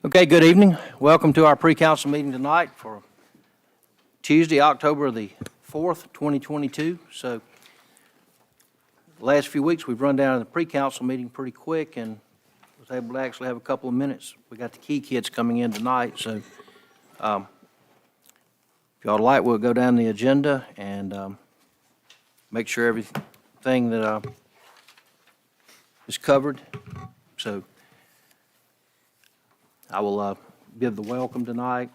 Okay, good evening. Welcome to our pre-council meeting tonight for Tuesday, October the 4th, 2022. So the last few weeks, we've run down the pre-council meeting pretty quick and was able to actually have a couple of minutes. We got the key kids coming in tonight, so if y'all like, we'll go down the agenda and make sure everything that is covered. So I will give the welcome tonight.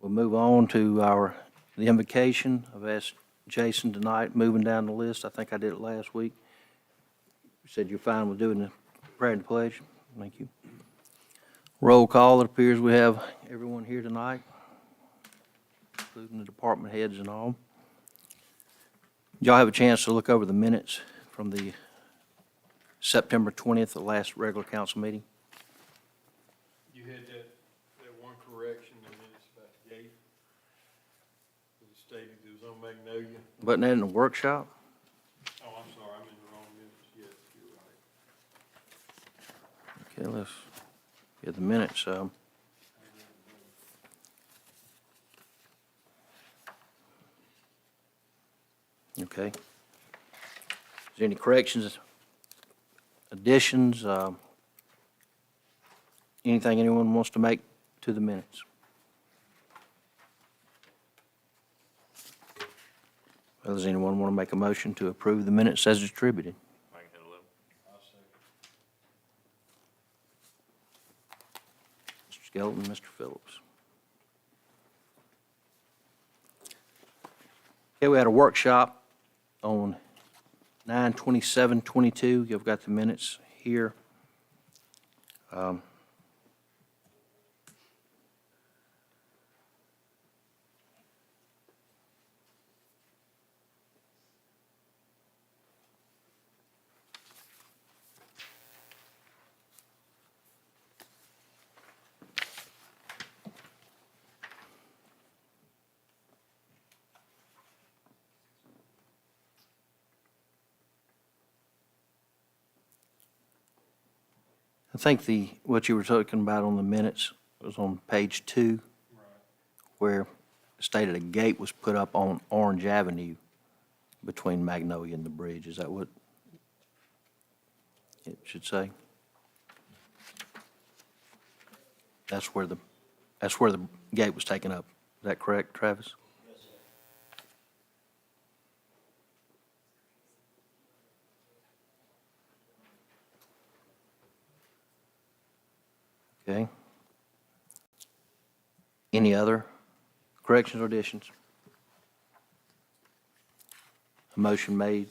We'll move on to the invocation. I've asked Jason tonight, moving down the list. I think I did it last week. You said you're fine with doing the prayer and the pledge. Thank you. Roll call. It appears we have everyone here tonight, including the department heads and all. Y'all have a chance to look over the minutes from the September 20th, the last regular council meeting. You had that one correction in the minutes about the gate. It stated it was on Magnolia. Wasn't that in the workshop? Oh, I'm sorry, I'm in the wrong minutes. Yes, you're right. Okay, let's get the minutes. Okay. Is there any corrections, additions, anything anyone wants to make to the minutes? Well, does anyone want to make a motion to approve the minutes as distributed? I can handle it. I'll second. Mr. Skelton, Mr. Phillips. Okay, we had a workshop on 9/27/22. You've got the minutes here. I think what you were talking about on the minutes was on page 2, Right. where it stated a gate was put up on Orange Avenue between Magnolia and the bridge. Is that what it should say? That's where the gate was taken up. Is that correct, Travis? Okay. Any other corrections or additions? A motion made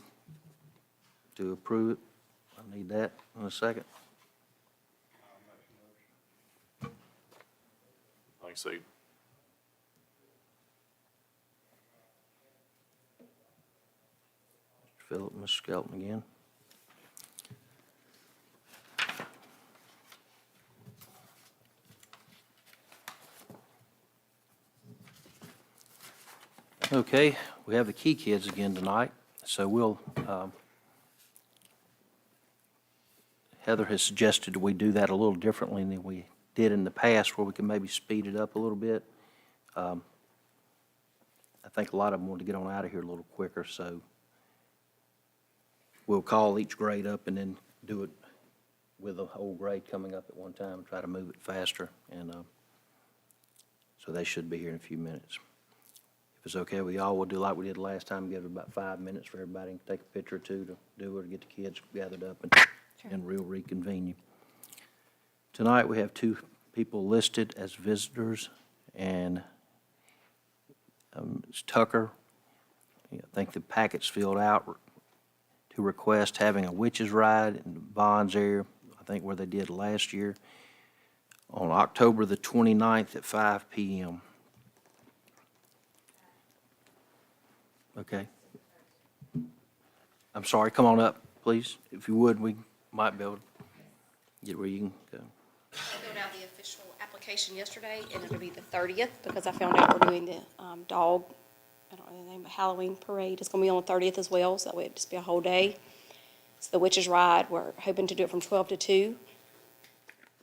to approve it. I need that in a second. I can see. Mr. Phillip, Ms. Skelton again. Okay, we have the key kids again tonight, so we'll, Heather has suggested we do that a little differently than we did in the past, where we can maybe speed it up a little bit. I think a lot of them want to get on out of here a little quicker, so we'll call each grade up and then do it with the whole grade coming up at one time, try to move it faster, and so they should be here in a few minutes. If it's okay with y'all, we'll do like we did last time, give it about 5 minutes for everybody to take a picture or two to do it, or get the kids gathered up and we'll reconvene you. Tonight, we have 2 people listed as visitors, and it's Tucker. I think the packet's filled out to request having a witches ride in the Bonds area, I think where they did last year, on October the 29th at 5 p.m. Okay. I'm sorry, come on up, please. If you would, we might be able to get where you can go. I filled out the official application yesterday, and it'll be the 30th, because I found out we're doing the dog, I don't know the name, Halloween parade. It's going to be on the 30th as well, so that way it'd just be a whole day. So the Witches Ride, we're hoping to do it from 12 to 2.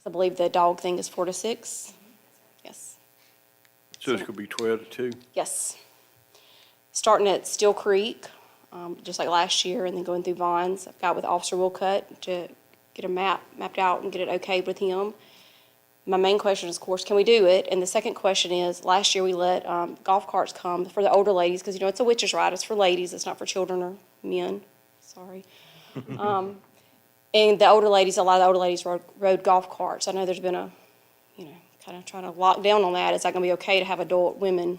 I believe the dog thing is 4 to 6. Yes, So it's gonna be 12 to 2? yes. Starting at Steel Creek, just like last year, and then going through Vines. I've got with Officer Wilcutt to get a mapped out and get it okayed with him. My main question is, of course, can we do it? And the second question is, last year we let golf carts come for the older ladies, because, it's a witch's ride. It's for ladies. It's not for children or men. Sorry. And the older ladies, a lot of the older ladies rode golf carts. I know there's been a, kind of trying to lock down on that. Is that going to be okay to have adult women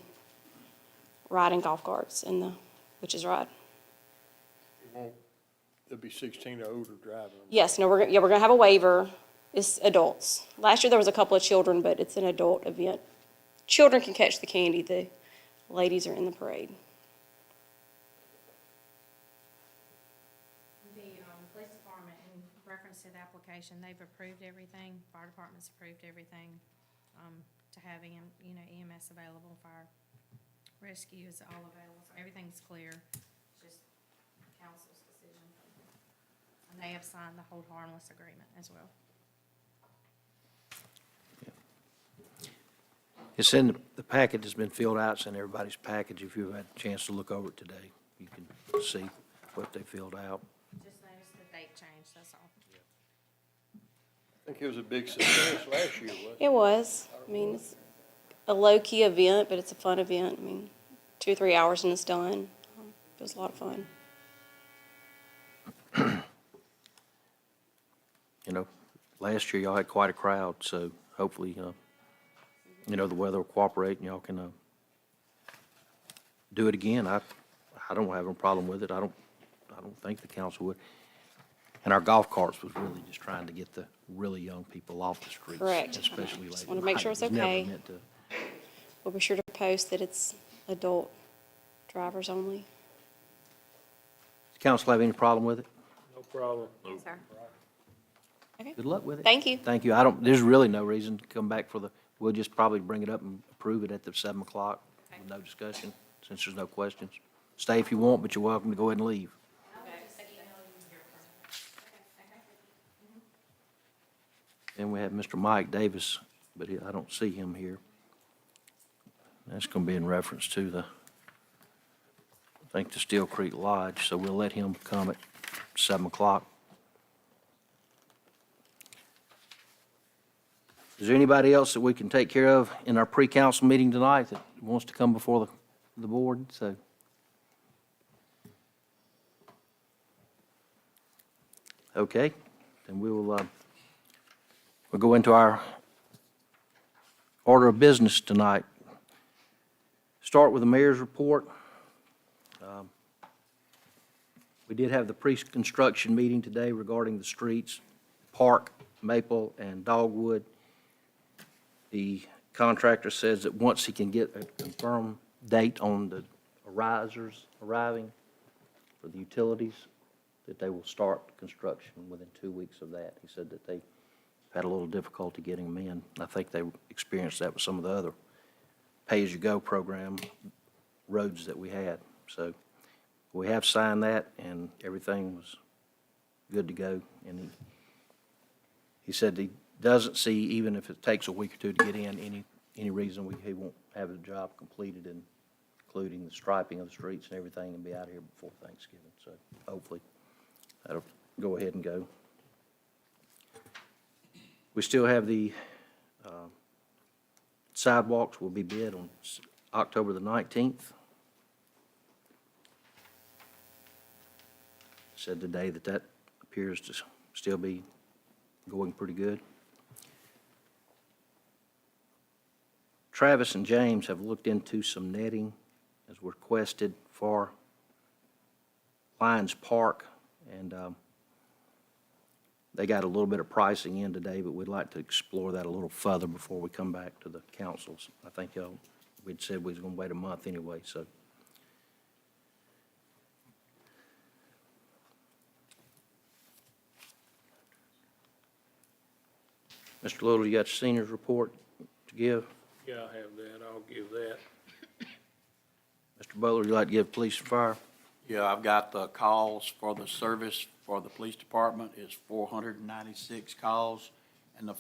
riding golf carts in the witch's ride? There'll be 16 or older driving. Yes, no, we're going to have a waiver. It's adults. Last year there was a couple of children, but it's an adult event. Children can catch the candy. The ladies are in the parade. The police department, in reference to the application, they've approved everything, fire department's approved everything, to have EMS available, fire rescue is all available, so everything's clear, it's just council's decision. And they have signed the hold harmless agreement as well. It's in, the packet has been filled out, it's in everybody's package. If you've had a chance to look over it today, you can see what they filled out. Just notice the date change, that's all. I think it was a big success last year, wasn't it? It was. I mean, it's a low-key event, but it's a fun event. I mean, 2 or 3 hours and it's done. It was a lot of fun. Last year y'all had quite a crowd, so hopefully, the weather will cooperate and y'all can do it again. I don't have a problem with it. I don't think the council would. And our golf carts was really just trying to get the really young people off the streets. Correct. Especially late. Just wanna make sure it's It was never okay. meant to- We'll be sure to post that it's adult drivers only. Does council have any problem with it? No problem. Sir? Okay. Good luck with it. Thank you. Thank you. There's really no reason to come back we'll just probably bring it up and approve it at the 7 o'clock with no discussion, since there's no questions. Stay if you want, but you're welcome to go ahead and leave. And we have Mr. Mike Davis, but I don't see him here. That's going to be in reference to the Steel Creek Lodge, so we'll let him come at 7 o'clock. Is there anybody else that we can take care of in our pre-council meeting tonight that wants to come before the board? So, okay, then we'll go into our order of business tonight. Start with the mayor's report. We did have the pre-construction meeting today regarding the streets, Park, Maple, and Dogwood. The contractor says that once he can get a confirmed date on the risers arriving for the utilities, that they will start construction within 2 weeks of that. He said that they had a little difficulty getting them in. I think they experienced that with some of the other pay-as-you-go program roads that we had. So we have signed that, and everything was good to go. And he said he doesn't see, even if it takes a week or two to get in, any reason he won't have the job completed, including the striping of the streets and everything, and be out here before Thanksgiving. So hopefully that'll go ahead and go. We still have the sidewalks will be bid on October the 19th. Said today that appears to still be going pretty good. Travis and James have looked into some netting as requested for Lions Park, and they got a little bit of pricing in today, but we'd like to explore that a little further before we come back to the councils. I think we'd said we was going to wait a month anyway, so. Mr. Little, you got your seniors report to give? Yeah, I have that. I'll give that. Mr. Butler, would you like to give police and fire? Yeah, I've got the calls for the service for the police department is 496 calls, And at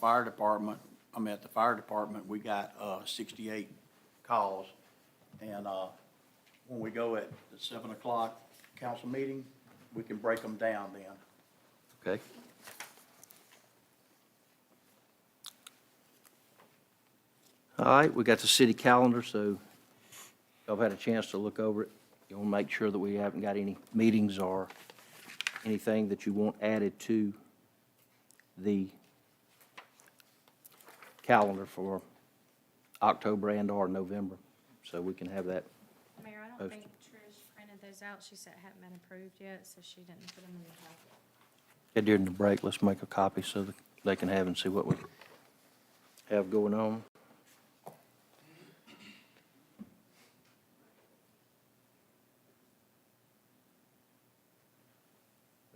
the fire department, we got 68 calls. And when we go at the 7 o'clock council meeting, we can break them down then. Okay. All right, we got the city calendar, so y'all have had a chance to look over it. You want to make sure that we haven't got any meetings or anything that you want added to the calendar for October and/or November, so we can have that. Mayor, I don't Posted. think Trish printed those out. She said it hadn't been approved yet, so she didn't put them in the packet. Yeah, during the break, let's make a copy so that they can have and see what we have going on.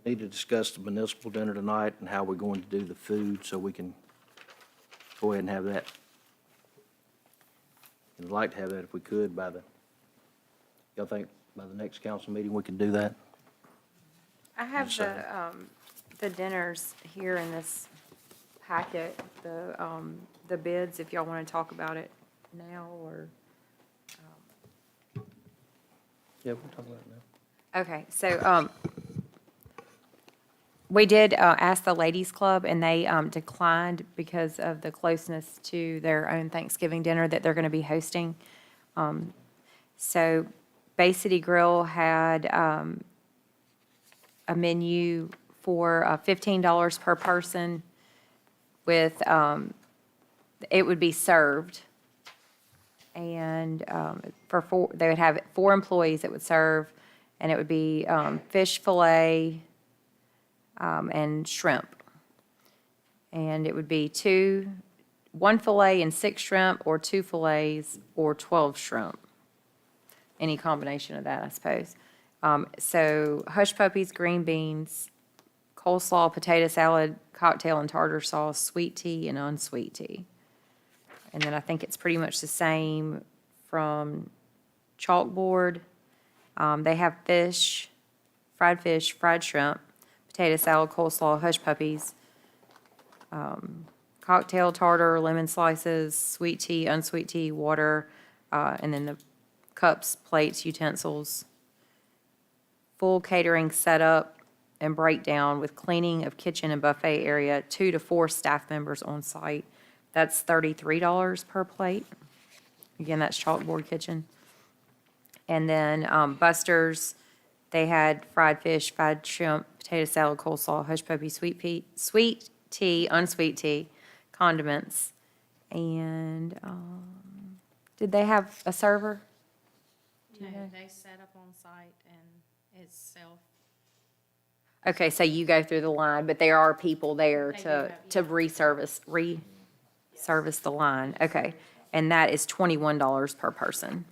Need to discuss the municipal dinner tonight and how we're going to do the food, so we can go ahead and have that. And I'd like to have that if we could y'all think by the next council meeting we can do that? I have Yes, sir. the dinners here in this packet, the bids, if y'all want to talk about it now, or, Yeah, we'll talk about it now. okay, so, we did, ask the Ladies Club, and they, declined because of the closeness to their own Thanksgiving dinner that they're gonna be hosting. So Bay City Grill had, a menu for $15 per person with, it would be served. And they would have 4 employees that would serve, and it would be fish fillet and shrimp. And it would be 1 fillet and 6 shrimp, or 2 fillets or 12 shrimp. Any combination of that, I suppose. So hush puppies, green beans, coleslaw, potato salad, cocktail and tartar sauce, sweet tea, and unsweet tea. And then I think it's pretty much the same from Chalkboard. They have fish, fried shrimp, potato salad, coleslaw, hush puppies, cocktail, tartar, lemon slices, sweet tea, unsweet tea, water, and then the cups, plates, utensils. Full catering setup and breakdown with cleaning of kitchen and buffet area, 2 to 4 staff members on site. That's $33 per plate. Again, that's Chalkboard Kitchen. And then Buster's, they had fried fish, fried shrimp, potato salad, coleslaw, hush puppy, sweet tea, unsweet tea, condiments. And did they have a server? No, you know? they set up on site and it's self, Okay, so you go through the line, but there are people there They do to, have- to service the line. Okay, and that is $21 per person.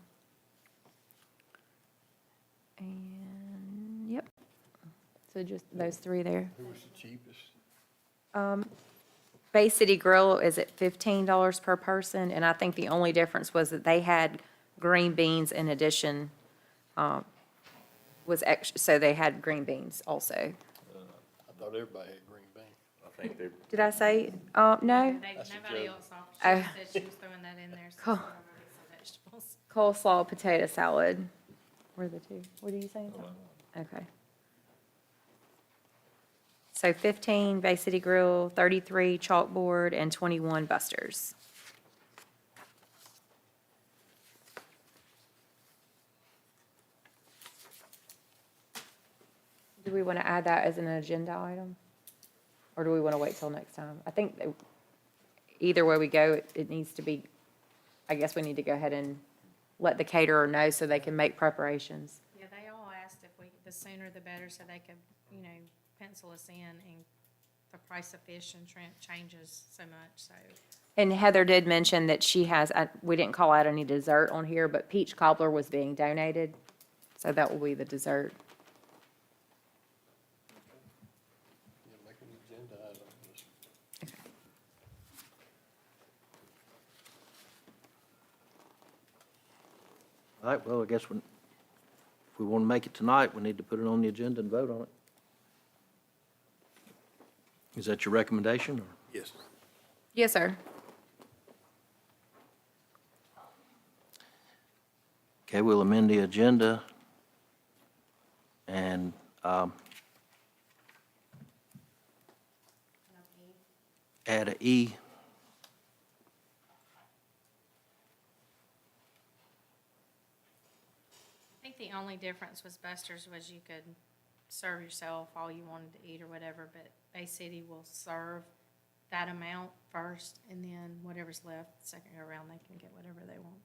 And, yep. So just those 3 there. Who was the cheapest? Bay City Grill is at $15 per person, and I think the only difference was that they had green beans in addition, was extra, so they had green beans also. I thought everybody had green beans. I think they, Did I say, no? nobody That's a else joke. offered. Oh. She said she was throwing that in there, so Cool. some vegetables. Coleslaw, potato salad. Where are the 2? What are you saying? Okay. So 15 Bay City Grill, 33 Chalkboard, and 21 Buster's. Do we want to add that as an agenda item? Or do we want to wait till next time? I think that either way we go, it needs to be, I guess we need to go ahead and let the caterer know so they can make preparations. Yeah, they all asked if the sooner the better, so they could, pencil us in, and the price of fish and shrimp changes so much, so. And Heather did mention that she has, we didn't call out any dessert on here, but peach cobbler was being donated, so that will be the dessert. Yeah, make an agenda item. Just All right, well, I guess if we want to make it tonight, we need to put it on the agenda and vote on it. Is that your recommendation, or? Yes. Yes, sir. Okay, we'll amend the agenda and add a E. I think the only difference was Buster's was you could serve yourself all you wanted to eat or whatever, but Bay City will serve that amount first, and then whatever's left, the second go around, they can get whatever they want.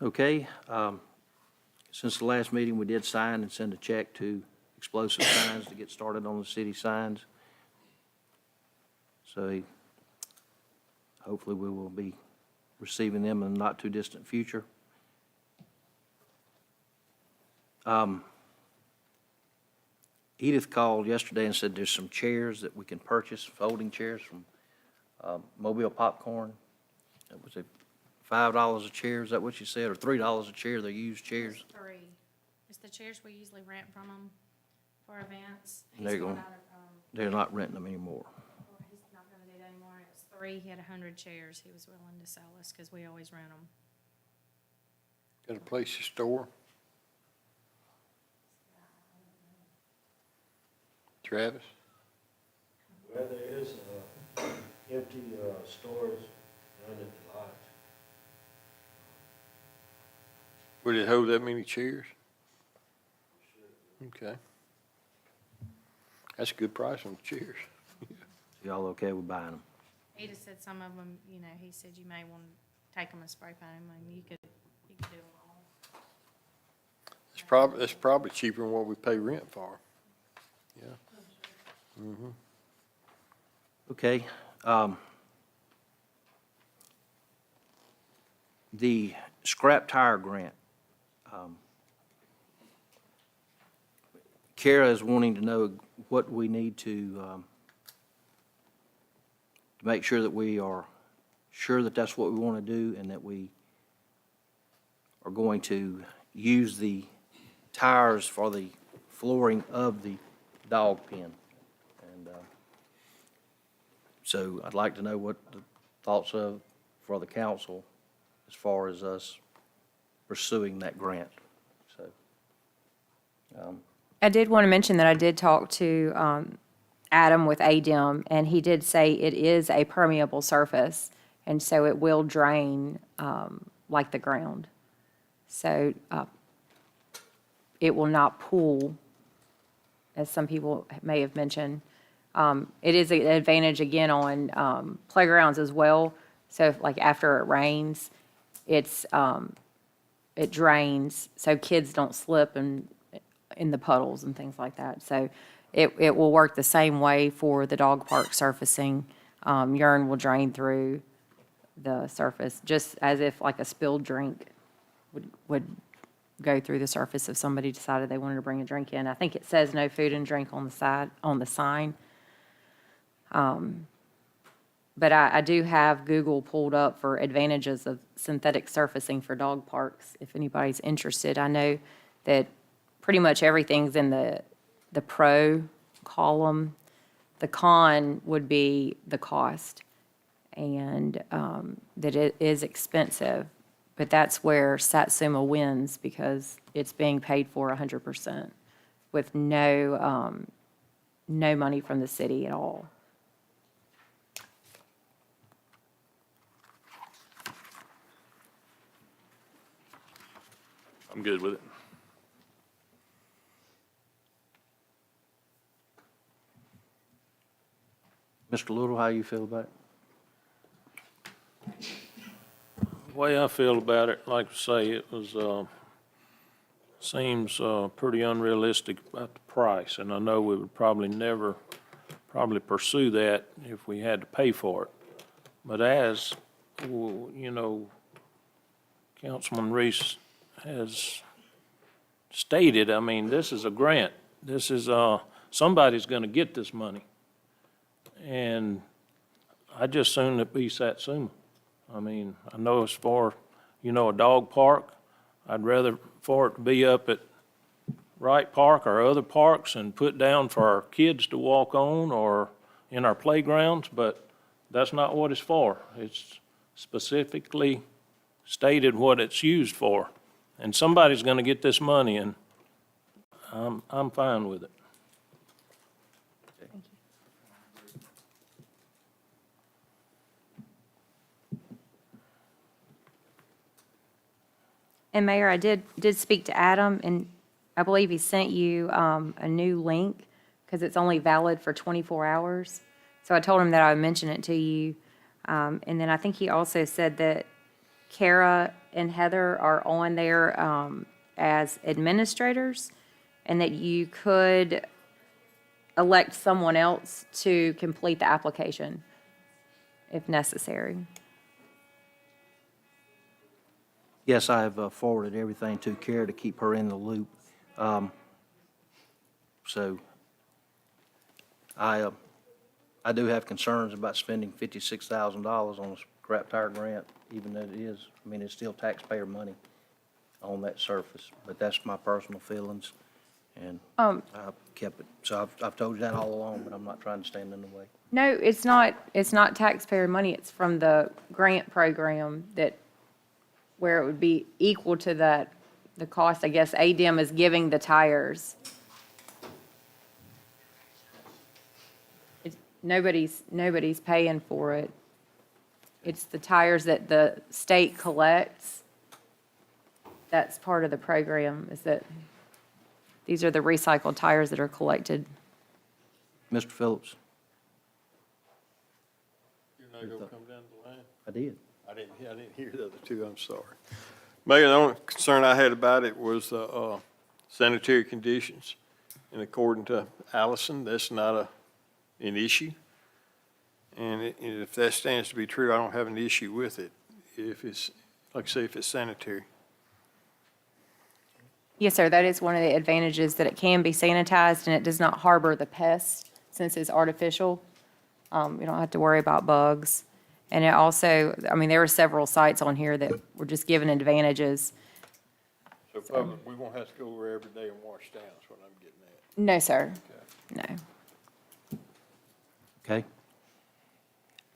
Okay, since the last meeting, we did sign and send a check to Explosive Signs to get started on the city signs. So hopefully we will be receiving them in the not-too-distant future. Edith called yesterday and said there's some chairs that we can purchase, folding chairs from Mobile Popcorn. That was $5 a chair, is that what you said, or $3 a chair, they're used chairs? It's 3. It's the chairs we usually rent from them for events. They're He's going- out of, They're not renting them anymore. he's not gonna do that anymore. It was 3. He had 100 chairs he was willing to sell us, because we always rent them. Got a place to store? Travis? Well, there is empty stores down at the lodge. Would it hold that many chairs? Okay. That's a good price on the chairs. Y'all okay with buying them? He just said some of them, you know, he said you may want to take them and spray paint them, and you could do them all. That's probably cheaper than what we pay rent for. Yeah. Mm-hmm. Okay. The scrap tire grant. Kara is wanting to know what we need to make sure that we are sure that that's what we want to do and that we are going to use the tires for the flooring of the dog pen. And so I'd like to know what the thoughts of for the council as far as us pursuing that grant. So, I did want to mention that I did talk to Adam with ADEM, and he did say it is a permeable surface, and so it will drain like the ground. So it will not pool, as some people may have mentioned. It is an advantage, again, on playgrounds as well. So if, like after it rains, it drains, so kids don't slip in the puddles and things like that. So it will work the same way for the dog park surfacing. Urine will drain through the surface, just as if like a spilled drink would go through the surface if somebody decided they wanted to bring a drink in. I think it says no food and drink on the sign. But I do have Google pulled up for advantages of synthetic surfacing for dog parks, if anybody's interested. I know that pretty much everything's in the pro column. The con would be the cost, and that it is expensive. But that's where Satsuma wins, because it's being paid for 100% with no money from the city at all. I'm good with it. Mr. Little, how you feel about it? The way I feel about it, like I say, it was, seems pretty unrealistic about the price, and I know we would probably never pursue that if we had to pay for it. But as, you know, Councilman Reese has stated, I mean, this is a grant. This is, somebody's gonna get this money. And I just soon it be Satsuma. I mean, I know as far, a dog park, I'd rather for it to be up at Wright Park or other parks and put down for our kids to walk on or in our playgrounds, but that's not what it's for. It's specifically stated what it's used for. And somebody's gonna get this money, and I'm fine with it. And Mayor, I did speak to Adam, and I believe he sent you a new link, because it's only valid for 24 hours. So I told him that I would mention it to you. And then I think he also said that Kara and Heather are on there as administrators, and that you could elect someone else to complete the application if necessary. Yes, I have forwarded everything to Kara to keep her in the loop. So I do have concerns about spending $56,000 on a scrap tire grant, even though it is, I mean, it's still taxpayer money on that surface, but that's my personal feelings, and I've kept it. So I've told you that all along, but I'm not trying to stand in the way. No, it's not taxpayer money, it's from the grant program where it would be equal to the cost, I guess, ADM is giving the tires. Nobody's paying for it. It's the tires that the state collects. That's part of the program, is that these are the recycled tires that are collected. Mr. Phillips? You're not gonna come down the line? I did. I didn't hear the other two, I'm sorry. Mayor, the only concern I had about it was sanitary conditions. And according to Allison, that's not an issue. And if that stands to be true, I don't have an issue with it, if it's, like I say, if it's sanitary. Yes, sir, that is one of the advantages, that it can be sanitized and it does not harbor the pests since it's artificial. You don't have to worry about bugs. And it also, I mean, there are several sites on here that were just given advantages. So public, we won't have to go over every day and wash down, is what I'm getting at. No, sir, no. Okay.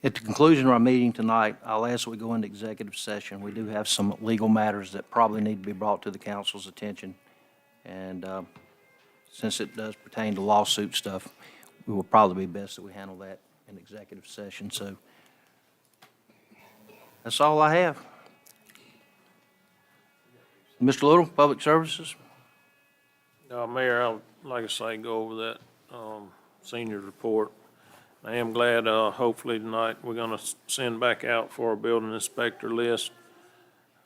At the conclusion of our meeting tonight, I'll ask that we go into executive session. We do have some legal matters that probably need to be brought to the council's attention. And since it does pertain to lawsuit stuff, it will probably be best that we handle that in executive session. So that's all I have. Mr. Little, Public Services? Mayor, I'll, like I say, go over that senior report. I am glad, hopefully tonight, we're gonna send back out for a building inspector list.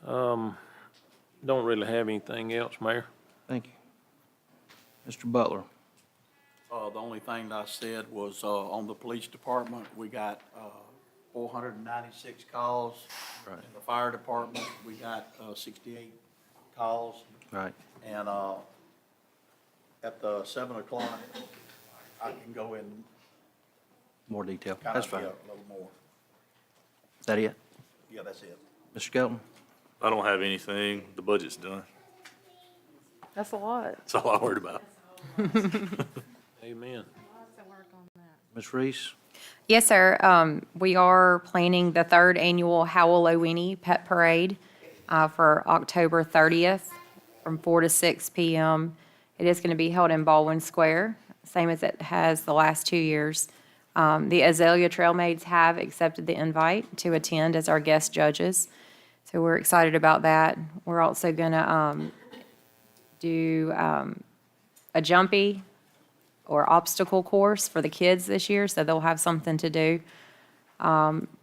Don't really have anything else, Mayor. Thank you. Mr. Butler? The only thing that I said was, on the police department, we got, 496 calls. Right. In the fire department, we got, 68 calls. Right. And, at the 7 o'clock, I can go in More detail. kind That's of, fine. yeah, a little more. Is that it? Yeah, that's it. Mr. Skelton? I don't have anything. The budget's done. That's a lot. That's all I worried about. Amen. Lots of work on that. Ms. Reese? Yes, sir. We are planning the 3rd annual Howell Awiney Pet Parade for October 30th from 4 to 6 p.m. It is going to be held in Baldwin Square, same as it has the last 2 years. The Azalea Trailmaids have accepted the invite to attend as our guest judges, so we're excited about that. We're also going to do a jumpy or obstacle course for the kids this year, so they'll have something to do.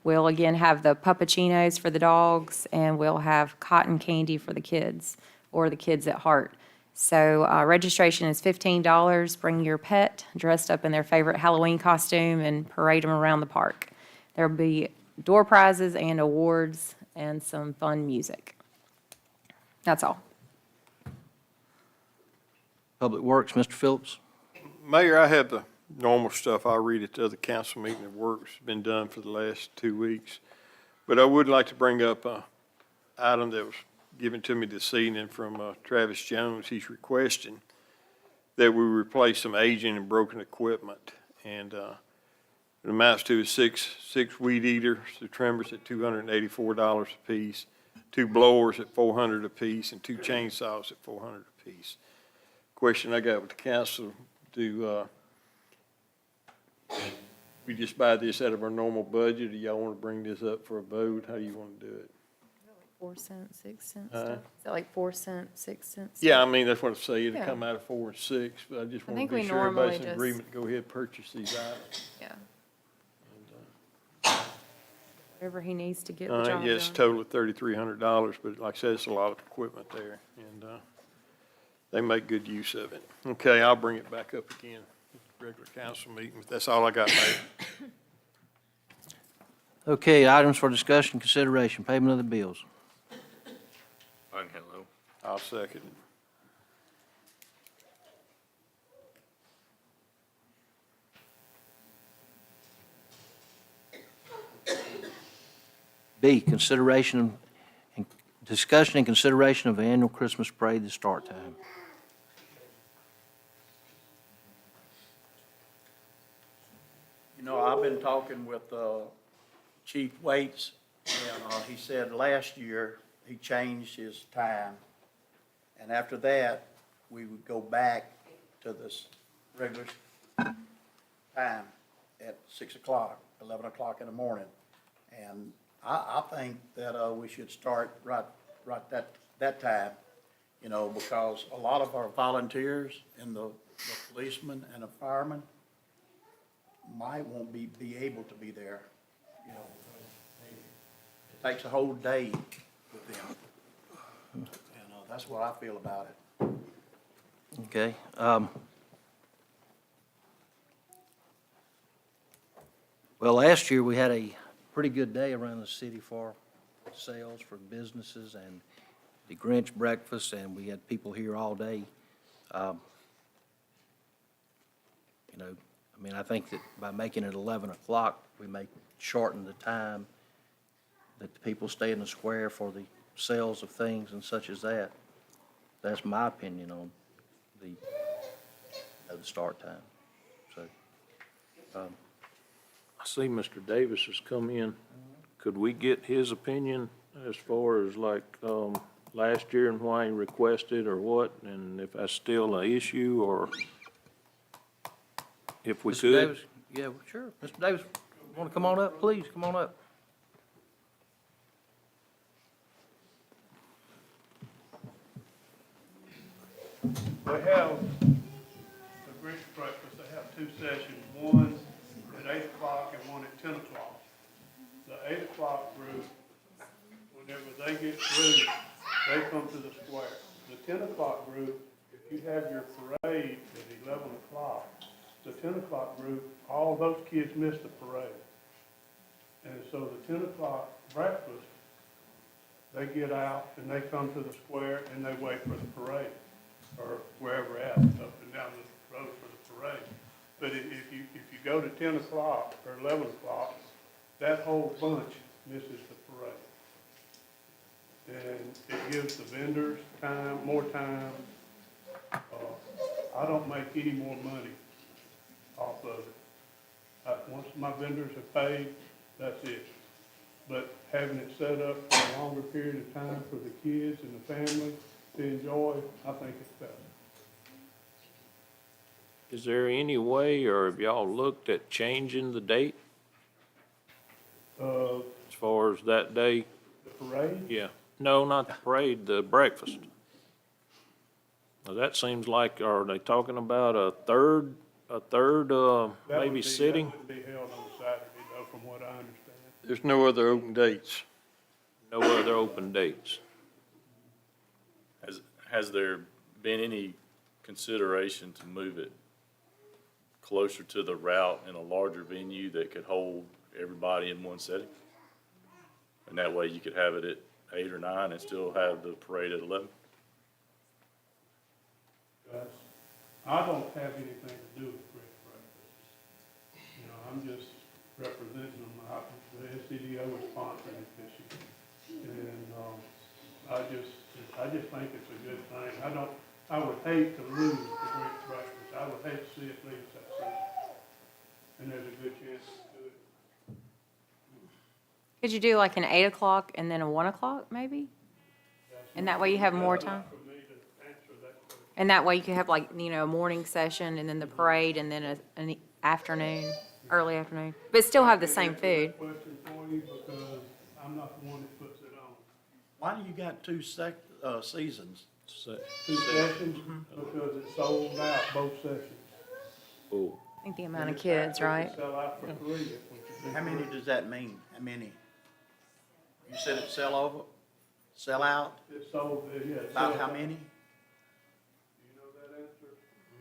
We'll again have the puppuccinos for the dogs, and we'll have cotton candy for the kids, or the kids at heart. So registration is $15. Bring your pet dressed up in their favorite Halloween costume and parade them around the park. There'll be door prizes and awards and some fun music. That's all. Public Works, Mr. Phillips? Mayor, I have the normal stuff. I'll read it to other council meeting that works, been done for the last 2 weeks. But I would like to bring up a item that was given to me this evening from Travis Jones. He's requesting that we replace some aging and broken equipment. And it amounts to six weed eaters, the trimmers at $284 a piece, 2 blowers at $400 a piece, and 2 chainsaws at $400 a piece. Question I got with the council, do we just buy this out of our normal budget, or y'all want to bring this up for a vote? How do you want to do it? 4 cents, 6 cents Huh? stuff? Is that like 4 cents, 6 cents? Yeah, I mean, that's what I say, it'll Yeah. come out of 4 and 6, but I just I want think to be we sure everybody's in normally agreement to go ahead and purchase these items. Yeah, And, whatever he needs to get the All job right, done. yes, total of $3,300, but like I said, it's a lot of equipment there, and they make good use of it. Okay, I'll bring it back up again, at the regular council meeting, but that's all I got, Mayor. Okay, items for discussion, consideration, payment of the bills. I can handle it. I'll second it. B, consideration and discussion and consideration of the annual Christmas parade, the start time. You know, I've been talking with Chief Waits, and he said last year he changed his time. And after that, we would go back to this regular time at 6 o'clock, 11 o'clock in the morning. And I think that we should start right that time, you know, because a lot of our volunteers and the policemen and the firemen won't be able to be there, you know. It takes a whole day with them. And that's what I feel about it. Okay. Well, last year, we had a pretty good day around the city for sales, for businesses, and the Grinch breakfast, and we had people here all day. You know, I mean, I think that by making it 11 o'clock, we may shorten the time that the people stay in the square for the sales of things and such as that. That's my opinion on the start time. So, I see Mr. Davis has come in. Could we get his opinion as far as like, last year and why he requested or what? And if that's still an issue or if we Mr. could? Davis? Yeah, sure. Mr. Davis, want to come on up, please? Come on up. They have the Grinch breakfast, they have 2 sessions, one at 8 o'clock and one at 10 o'clock. The 8 o'clock group, whenever they get through, they come to the square. The 10 o'clock group, if you have your parade at 11 o'clock, the 10 o'clock group, all those kids miss the parade. And so the 10 o'clock breakfast, they get out and they come to the square and they wait for the parade, or wherever at, up and down the road for the parade. But if you go to 10 o'clock or 11 o'clock, that whole bunch misses the parade. And it gives the vendors time, more time. I don't make any more money off of it. Once my vendors have paid, that's it. But having it set up for a longer period of time for the kids and the family to enjoy, I think it's better. Is there any way, or have y'all looked at changing the date as far as that day? The parade, Yeah. No, not the parade, the breakfast. Now, that seems like, are they talking about a third, that maybe would sitting? be held on Saturday, though, from what I understand. There's no other open dates. No other open dates. Has there been any consideration to move it closer to the route in a larger venue that could hold everybody in one setting? And that way you could have it at 8 or 9 and still have the parade at 11? Guys, I don't have anything to do with Grinch breakfast. I'm just representing them. The SCDO is sponsoring it this year. And, I just think it's a good thing. I would hate to lose the Greek breakfast. I would hate to see it leave Satsuma. And there's a good chance to do it. Could you do like an 8 o'clock and then a 1 o'clock maybe? And that way you have more time? For me to answer that question. And that way you could have like, a morning session and then the parade and then an afternoon, early afternoon, but still have the same food. I can answer that question for you because I'm not the one that puts it on. Why do you got two seasons? Two sessions, because it's sold out, both sessions. Oh, I think the amount of kids, right? Sell out for free. if we could How do many free. does that mean? How many? You said it sell out? It's sold, yeah. it's About sold how out. many? Do you know that answer?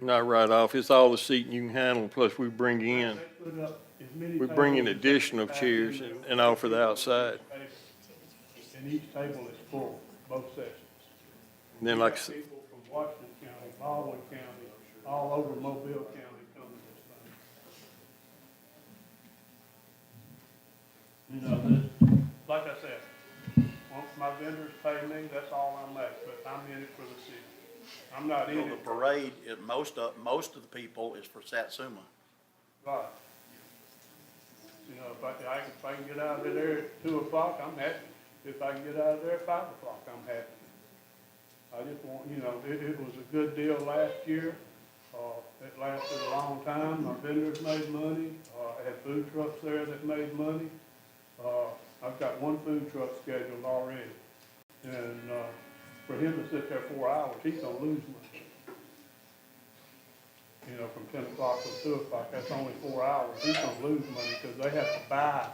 Not right off. It's all the seating you can handle, plus we bring in, They put up as many we bring in tables as additional they can chairs pack in and offer the outside. And each table is full, both sessions. And then You like, got people from Washington County, Baldwin County, all over Mobile County come to this thing. You know, like I said, once my vendors pay me, that's all I make, but I'm in it for the city. I'm not in So the it for, parade, most of the people is for Satsuma. right. You know, if I can get out of there at 2 o'clock, I'm happy. If I can get out of there at 5 o'clock, I'm happy. I just want, it was a good deal last year. It lasted a long time. My vendors made money. I had food trucks there that made money. I've got one food truck scheduled already. And, for him to sit there 4 hours, he's gonna lose money. From 10 o'clock to 2 o'clock, that's only 4 hours. He's gonna lose money because they have to buy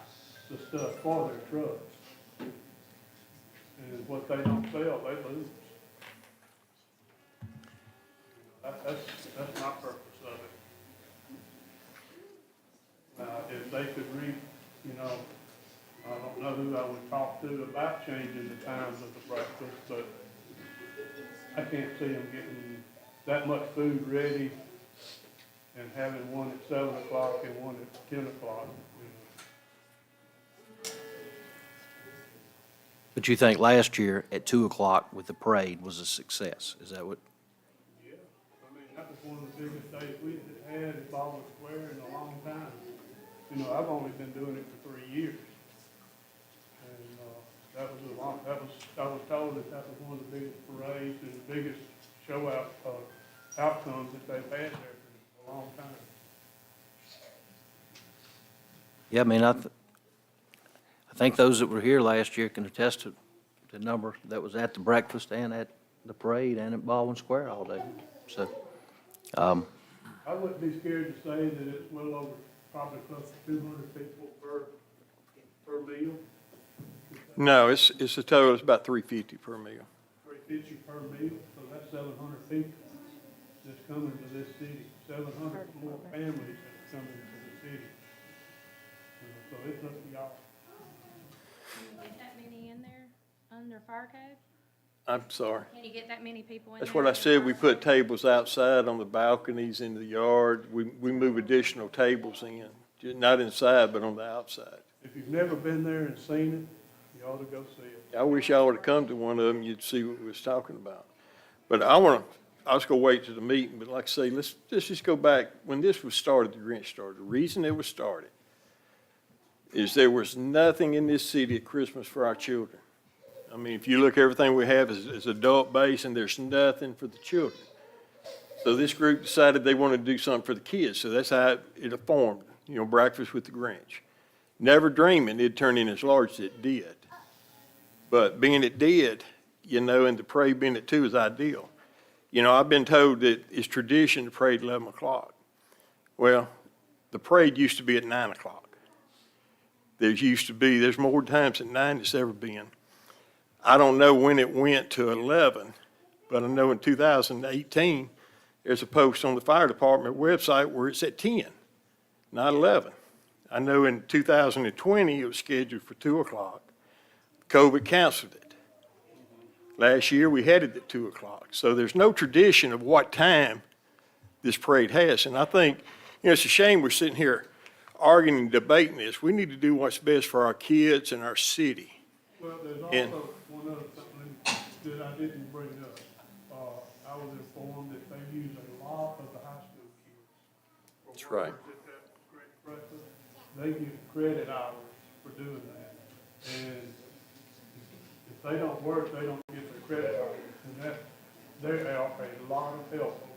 the stuff for their trucks. And what they don't sell, they lose. That's my purpose of it. If they could I don't know who I would talk to about changing the times of the breakfast, but I can't see them getting that much food ready and having one at 7 o'clock and one at 10 o'clock. But you think last year at 2 o'clock with the parade was a success? Is that what? Yeah, that was one of the biggest days we had at Baldwin Square in a long time. I've only been doing it for 3 years. And, I was told that was one of the biggest parades and the biggest outcomes that they've had there for a long time. Yeah, I think those that were here last year can attest to the number that was at the breakfast and at the parade and at Baldwin Square all day. So, I wouldn't be scared to say that it's well over, probably close to 200 people per meal. no, it's a total, it's about $350 per meal. 350 per meal, so that's 700 people that's coming to this city. 700 more families that are coming to the city. So it's up to y'all. Can you get that many in there under fire code? I'm sorry. Can you get that many people in there? That's what I under said, we fire put code? tables outside on the balconies in the yard. We move additional tables in, not inside, but on the outside. If you've never been there and seen it, you ought to go see it. I wish y'all would have come to one of them, you'd see what we was talking about. But I was gonna wait to the meeting, but like I say, let's just go back, when this was started, the Grinch started, the reason it was started is there was nothing in this city at Christmas for our children. I mean, if you look, everything we have is adult base, and there's nothing for the children. So this group decided they wanted to do something for the kids, so that's how it formed, Breakfast with the Grinch. Never dreaming it'd turn in as large as it did. But being it did, and the parade being at 2 is ideal. I've been told that it's tradition to pray at 11 o'clock. Well, the parade used to be at 9 o'clock. There's more times than 9 it's ever been. I don't know when it went to 11, but I know in 2018, there's a post on the fire department website where it's at 10, not 11. I know in 2020, it was scheduled for 2 o'clock. COVID canceled it. Last year, we had it at 2 o'clock. So there's no tradition of what time this parade has. And I think, it's a shame we're sitting here arguing and debating this. We need to do what's best for our kids and our city. Well, there's And- also one other thing that I didn't bring up. I was informed that they use a lot of the high school kids. That's right. They get credit hours for doing that. And if they don't work, they don't get their credit hours. And that, they are a lot of help.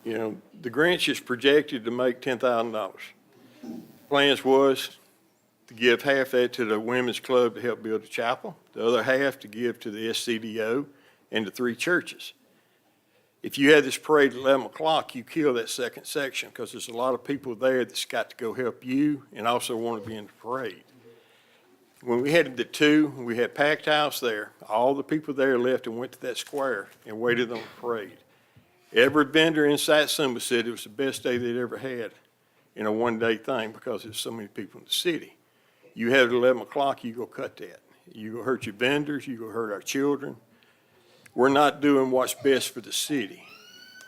You know, the Grinch is projected to make $10,000. Plans was to give half that to the women's club to help build a chapel, the other half to give to the SCDO and the 3 churches. If you had this parade at 11 o'clock, you kill that second section because there's a lot of people there that's got to go help you and also want to be in the parade. When we headed to 2, we had packed house there. All the people there left and went to that square and waited on the parade. Every vendor in Satsuma said it was the best day they'd ever had in a one-day thing because there's so many people in the city. You have it at 11 o'clock, you go cut that. You go hurt your vendors, you go hurt our children. We're not doing what's best for the city.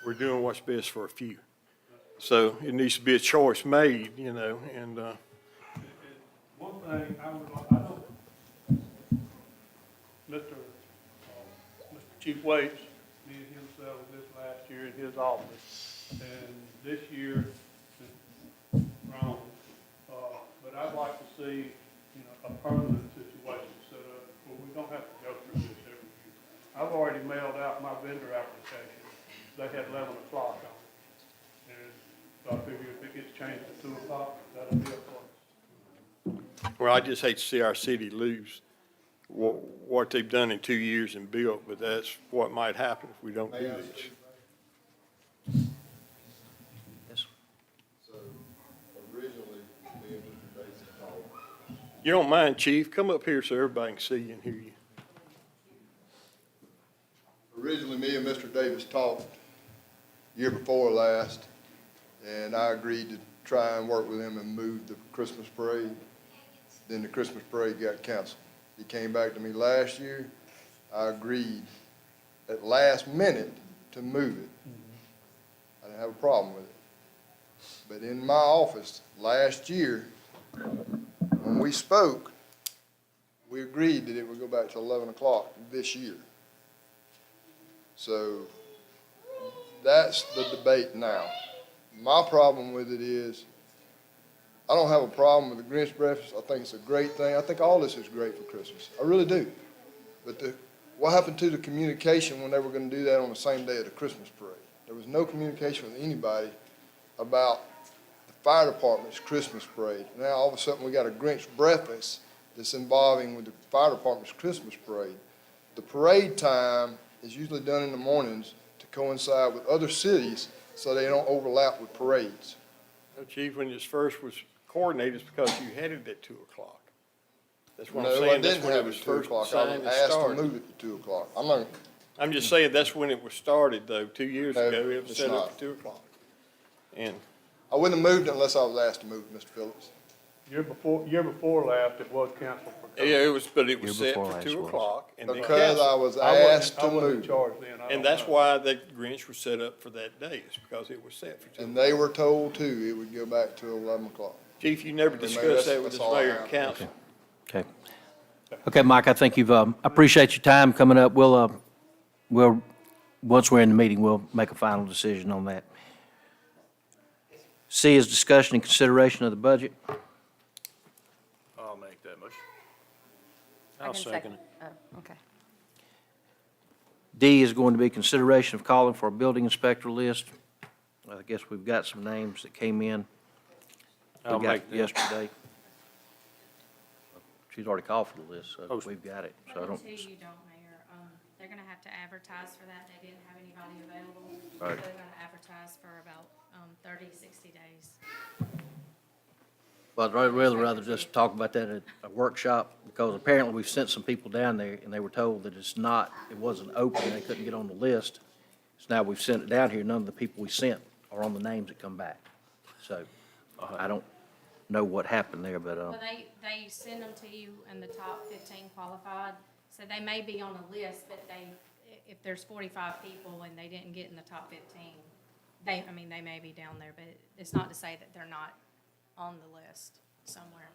We're doing what's best for a few. So it needs to be a choice made, you know, and, One thing I know, Mr. Chief Waits, me and him settled this last year in his office, and this year, it's wrong. But I'd like to see, you know, a permanent situation set up where we don't have to go through this every year. I've already mailed out my vendor application. They had 11 o'clock on it. And so I figure if it gets changed to 2 o'clock, that'll be a plus. well, I just hate to see our city lose what they've done in 2 years and built, but that's what might happen if we don't do this. Yes. So originally, me and Mr. Davis talked. You don't mind, Chief? Come up here so everybody can see you and hear you. Originally, me and Mr. Davis talked year before last, and I agreed to try and work with him and move the Christmas parade. Then the Christmas parade got canceled. He came back to me last year. I agreed at last minute to move it. I didn't have a problem with it. But in my office last year, when we spoke, we agreed that it would go back to 11 o'clock this year. So that's the debate now. My problem with it is, I don't have a problem with the Grinch breakfast. I think it's a great thing. I think all this is great for Christmas. I really do. But what happened to the communication when they were going to do that on the same day of the Christmas parade? There was no communication with anybody about the fire department's Christmas parade. Now, all of a sudden, we got a Grinch breakfast that's involving with the fire department's Christmas parade. The parade time is usually done in the mornings to coincide with other cities so they don't overlap with parades. No, Chief, when this first was coordinated, it's because you had it at 2 o'clock. That's what I'm No, I saying. That's didn't when it have it was at 2 first o'clock. I designed was and asked to started. move it to 2 o'clock. I'm just saying, that's when it was started, though. 2 years No, ago, it was it's set up not. at 2 o'clock. And I wouldn't have moved it unless I was asked to move it, Mr. Phillips. Year before last, it was canceled for COVID. yeah, it was, but it was Year set before for last 2 was. o'clock and then Because canceled. I was I wasn't- asked to I wasn't in move it. charge then. I And don't that's know. why the Grinch was set up for that day, is because it was set for 2 And o'clock. they were told too, it would go back to 11 o'clock. Chief, you never Mayor, discussed that with that's this all I mayor and have. council. Okay. Okay, Mike, I think you've, appreciate your time coming up. We'll, once we're in the meeting, we'll make a final decision on that. C is discussion and consideration of the budget. I'll make that motion. I I'll can second it. Oh, okay. D is going to be consideration of calling for a building inspector list. I guess we've got some names that came in. I'll We got make that. yesterday. She's already called for the list, so Oh. we've got it. So I Number don't, two, you don't, Mayor. They're gonna have to advertise for that. They didn't have anybody available. Right. They're gonna advertise for about 30, 60 days. but I'd rather just talk about that at a workshop, because apparently we've sent some people down there, and they were told that it wasn't open, they couldn't get on the list. So now we've sent it down here, none of the people we sent are on the names that come back. So I don't know what happened there, but, Well, they send them to you and the top 15 qualified, so they may be on a list, but if there's 45 people and they didn't get in the top 15, they may be down there, but it's not to say that they're not on the list somewhere.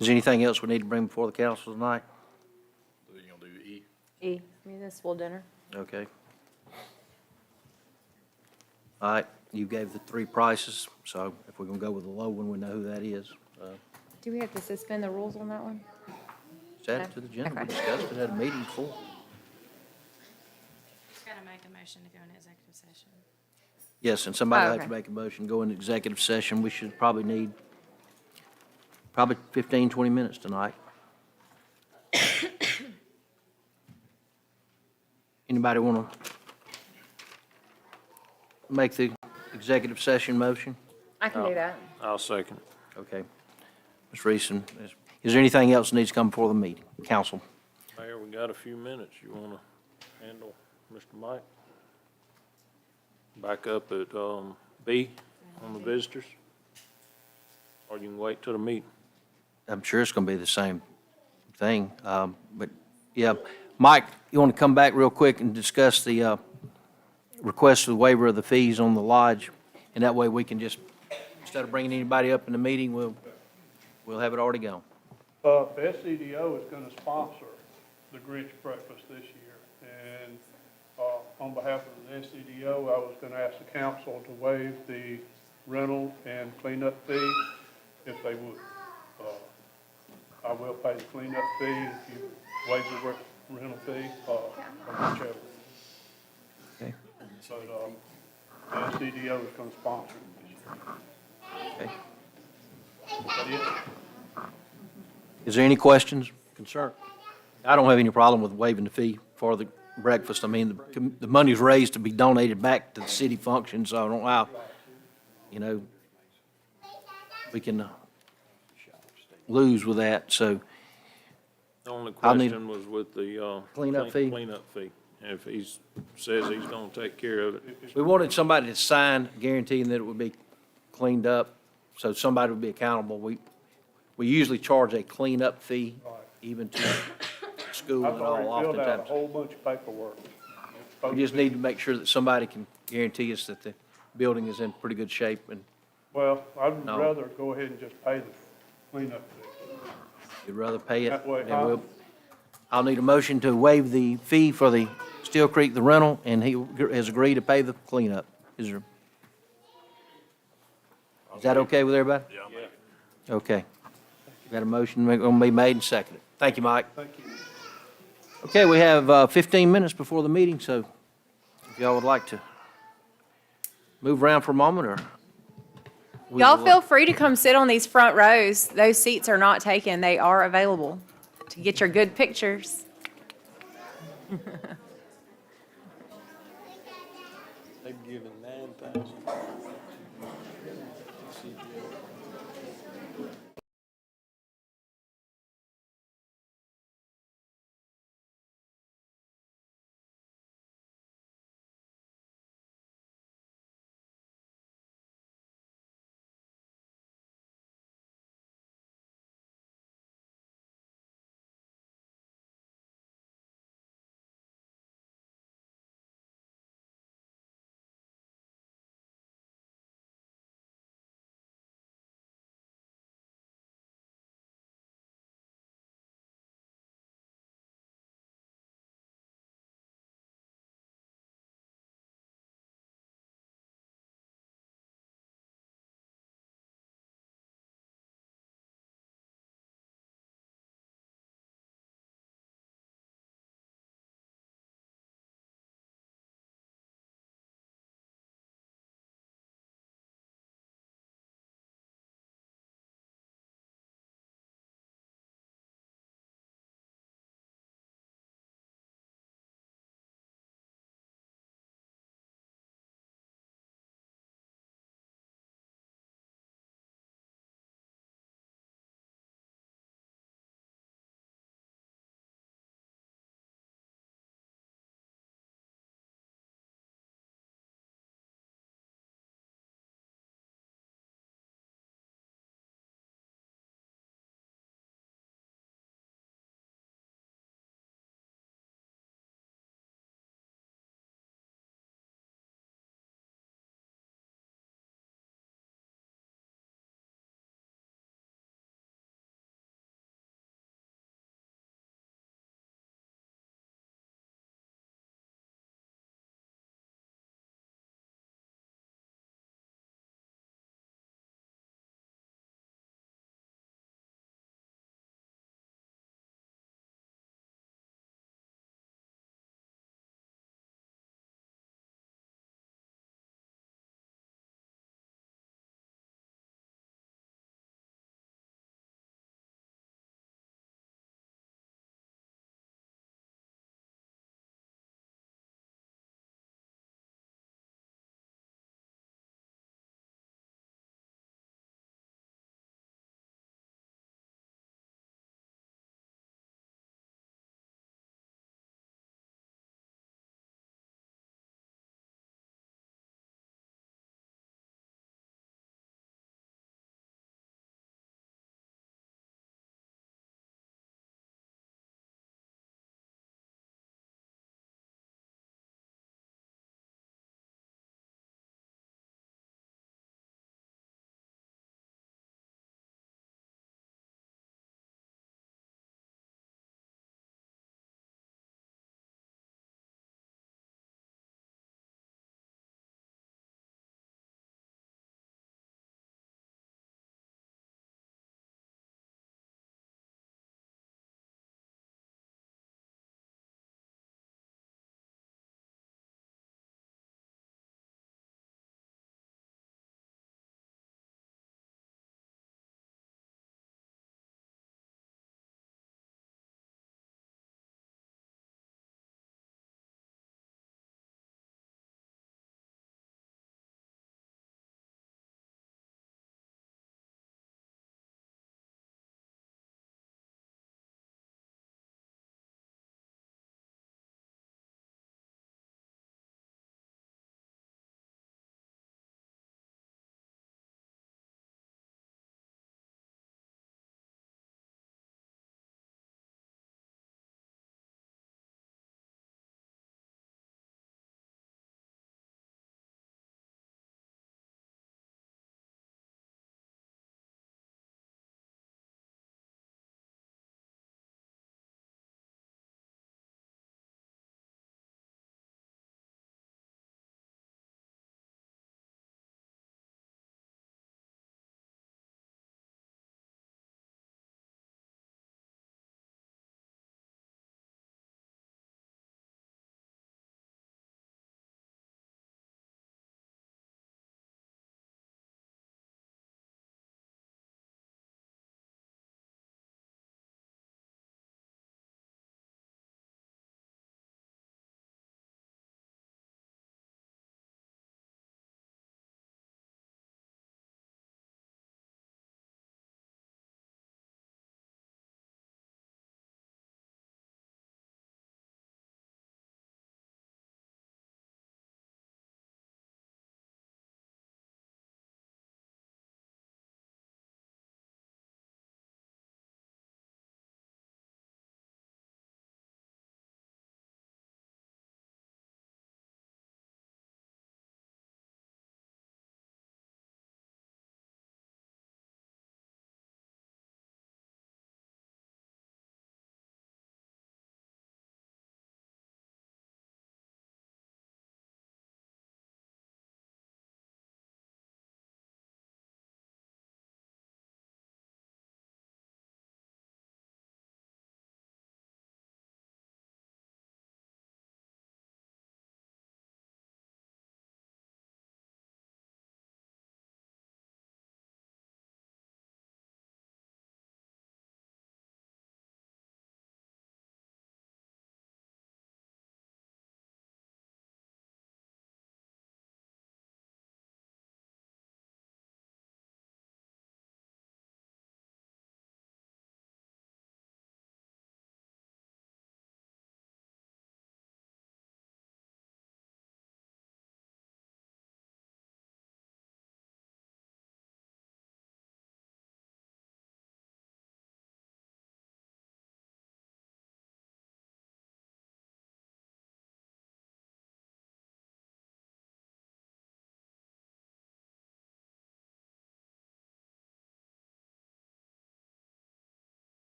Is there anything else we need to bring before the council tonight? You gonna do E? E, municipal dinner. Okay. All right, you gave the three prices, so if we're gonna go with the low one, we know who that is. Do we have to suspend the rules on that one? It's added to the agenda, we Okay. discussed it at a meeting before. Just gotta make a motion to go into executive session. Yes, and somebody Oh, will have to okay. make a motion, go into executive session. We should probably need 15, 20 minutes tonight. Anybody want to make the executive session motion? I can do that. I'll second. Okay. Ms. Reason, is there anything else that needs to come before the meeting, council? Mayor, we got a few minutes. You want to handle Mr. Mike? Back up at B on the visitors? Or you can wait till the meeting? I'm sure it's going to be the same thing, but, yeah. Mike, you want to come back real quick and discuss the request for the waiver of the fees on the lodge? And that way we can just, instead of bringing anybody up in the meeting, we'll have it already gone. The SCDO is gonna sponsor the Grinch breakfast this year. And, on behalf of the SCDO, I was gonna ask the council to waive the rental and cleanup fee if they would. I will pay the cleanup fee if you waive the rental fee, or whichever. Okay. But, the SCDO is gonna sponsor it this year. Okay. Is that it? Is there any questions, concern? I don't have any problem with waiving the fee for the breakfast. I mean, the money's raised to be donated back to the city function, so I don't know how, we can lose with that, so. The only I'll need- question was with the Cleanup fee? Cleanup fee. And if he says he's going to take care of it, We wanted somebody to sign guaranteeing that it would be cleaned up, so somebody would be accountable. We usually charge a cleanup fee, even to school I've and all already filled out a oftentimes. whole bunch of paperwork. We just need to make sure that somebody can guarantee us that the building is in pretty good shape, and Well, I'd No. rather go ahead and just pay the cleanup fee. you'd rather pay it. That way, then I'll need a motion to waive the fee for the Steel Creek, the rental, and he has agreed to pay the cleanup. Is that okay with everybody? Yeah. Okay. Got a motion going to be made and seconded. Thank you, Mike. Thank you. Okay, we have 15 minutes before the meeting, so if y'all would like to move around for a moment, or? we Y'all will- feel free to come sit on these front rows. Those seats are not taken. They are available to get your good pictures. They've given 9,000.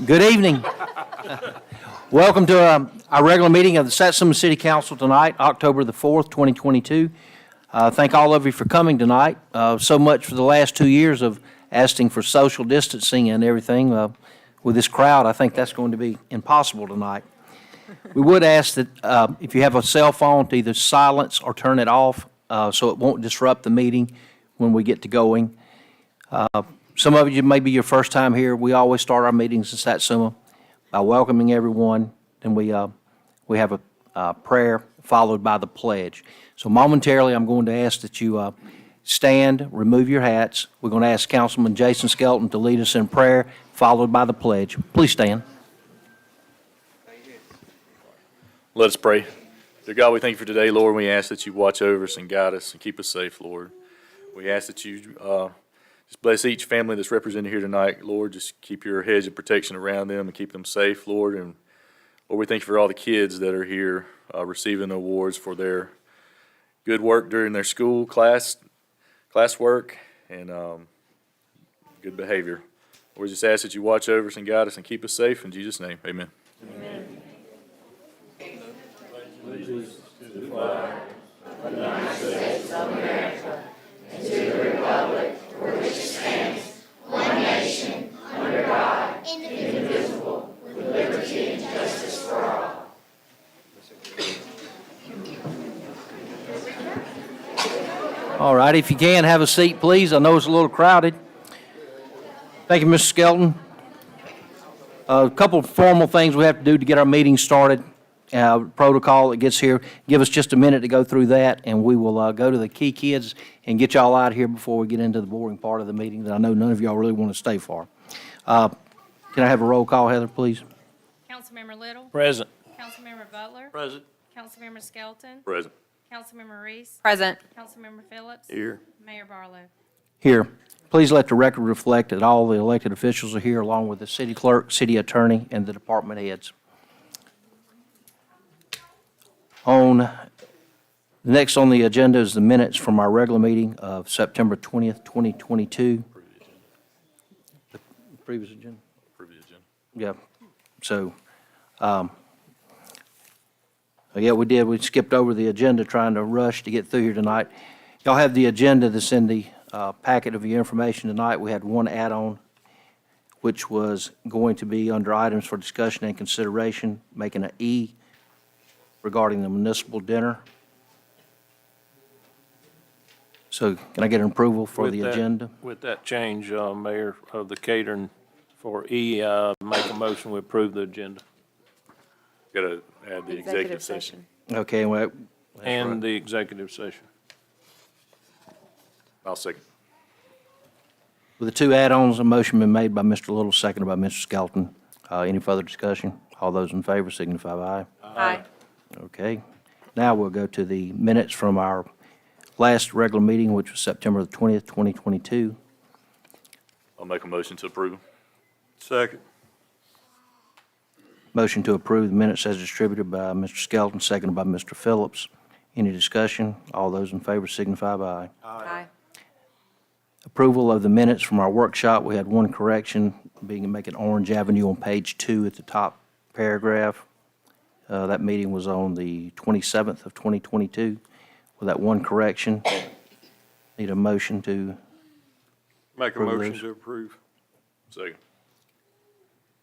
Good evening. Welcome to our regular meeting of the Satsuma City Council tonight, October the 4th, 2022. Thank all of you for coming tonight. So much for the last 2 years of asking for social distancing and everything. With this crowd, I think that's going to be impossible tonight. We would ask that if you have a cell phone, to either silence or turn it off so it won't disrupt the meeting when we get to going. Some of you may be your first time here. We always start our meetings in Satsuma by welcoming everyone, and we have a prayer followed by the pledge. So momentarily, I'm going to ask that you stand, remove your hats. We're going to ask Councilman Jason Skelton to lead us in prayer, followed by the pledge. Please stand. Let us pray. Dear God, we thank you for today, Lord. We ask that you watch over us and guide us and keep us safe, Lord. We ask that you just bless each family that's represented here tonight, Lord. Just keep your hedge of protection around them and keep them safe, Lord. And Lord, we thank you for all the kids that are here receiving awards for their good work during their school class work and good behavior. Lord, just ask that you watch over us and guide us and keep us safe. In Jesus' name, amen. Amen. All right, if you can, have a seat, please. I know it's a little crowded. Thank you, Mr. Skelton. A couple of formal things we have to do to get our meeting started. Protocol that gets here. Give us just a minute to go through that, and we will go to the key kids and get y'all out of here before we get into the boring part of the meeting that I know none of y'all really want to stay for. Can I have a roll call, Heather, please? Councilmember Little? Present. Councilmember Butler? Present. Councilmember Skelton? Present. Councilmember Reese? Present. Councilmember Phillips? Here. Mayor Barlow? Here. Please let the record reflect that all the elected officials are here, along with the city clerk, city attorney, and the department heads. Next on the agenda is the minutes from our regular meeting of September 20th, 2022. The previous agenda? Previous agenda. Yeah. So, yeah, we did. We skipped over the agenda trying to rush to get through here tonight. Y'all have the agenda that's in the packet of your information tonight. We had one add-on, which was going to be under items for discussion and consideration, making an E regarding the municipal dinner. So can I get an approval for With the that- agenda? With that change, Mayor, of the catering for E, make a motion, we approve the agenda. Got to add the executive session. Okay, well, And the executive session. I'll second. with the two add-ons, a motion been made by Mr. Little, seconded by Mr. Skelton. Any further discussion? All those in favor signify by aye. Aye. Okay. Now we'll go to the minutes from our last regular meeting, which was September the 20th, 2022. I'll make a motion to approve. Second. Motion to approve the minutes as distributed by Mr. Skelton, seconded by Mr. Phillips. Any discussion? All those in favor signify by aye. Aye. Approval of the minutes from our workshop. We had one correction, being making Orange Avenue on page 2 at the top paragraph. That meeting was on the 27th of 2022. With that one correction, need a motion to, Make a Approve motion those. to approve. Second.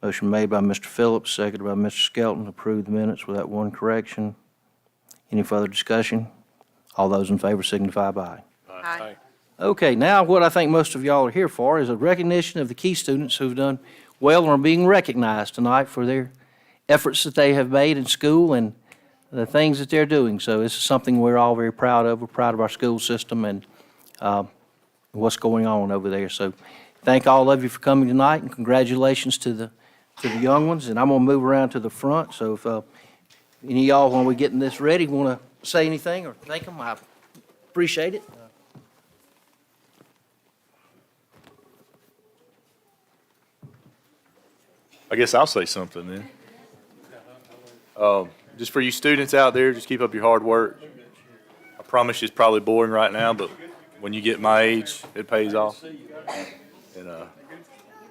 motion made by Mr. Phillips, seconded by Mr. Skelton, to approve the minutes with that one correction. Any further discussion? All those in favor signify by aye. Aye. Okay, now what I think most of y'all are here for is a recognition of the key students who've done well and are being recognized tonight for their efforts that they have made in school and the things that they're doing. So this is something we're all very proud of. We're proud of our school system and what's going on over there. So thank all of you for coming tonight, and congratulations to the young ones. And I'm going to move around to the front, so if any of y'all, when we're getting this ready, want to say anything or thank them, I appreciate it. I guess I'll say something then. Just for you students out there, just keep up your hard work. I promise you it's probably boring right now, but when you get my age, it pays off. And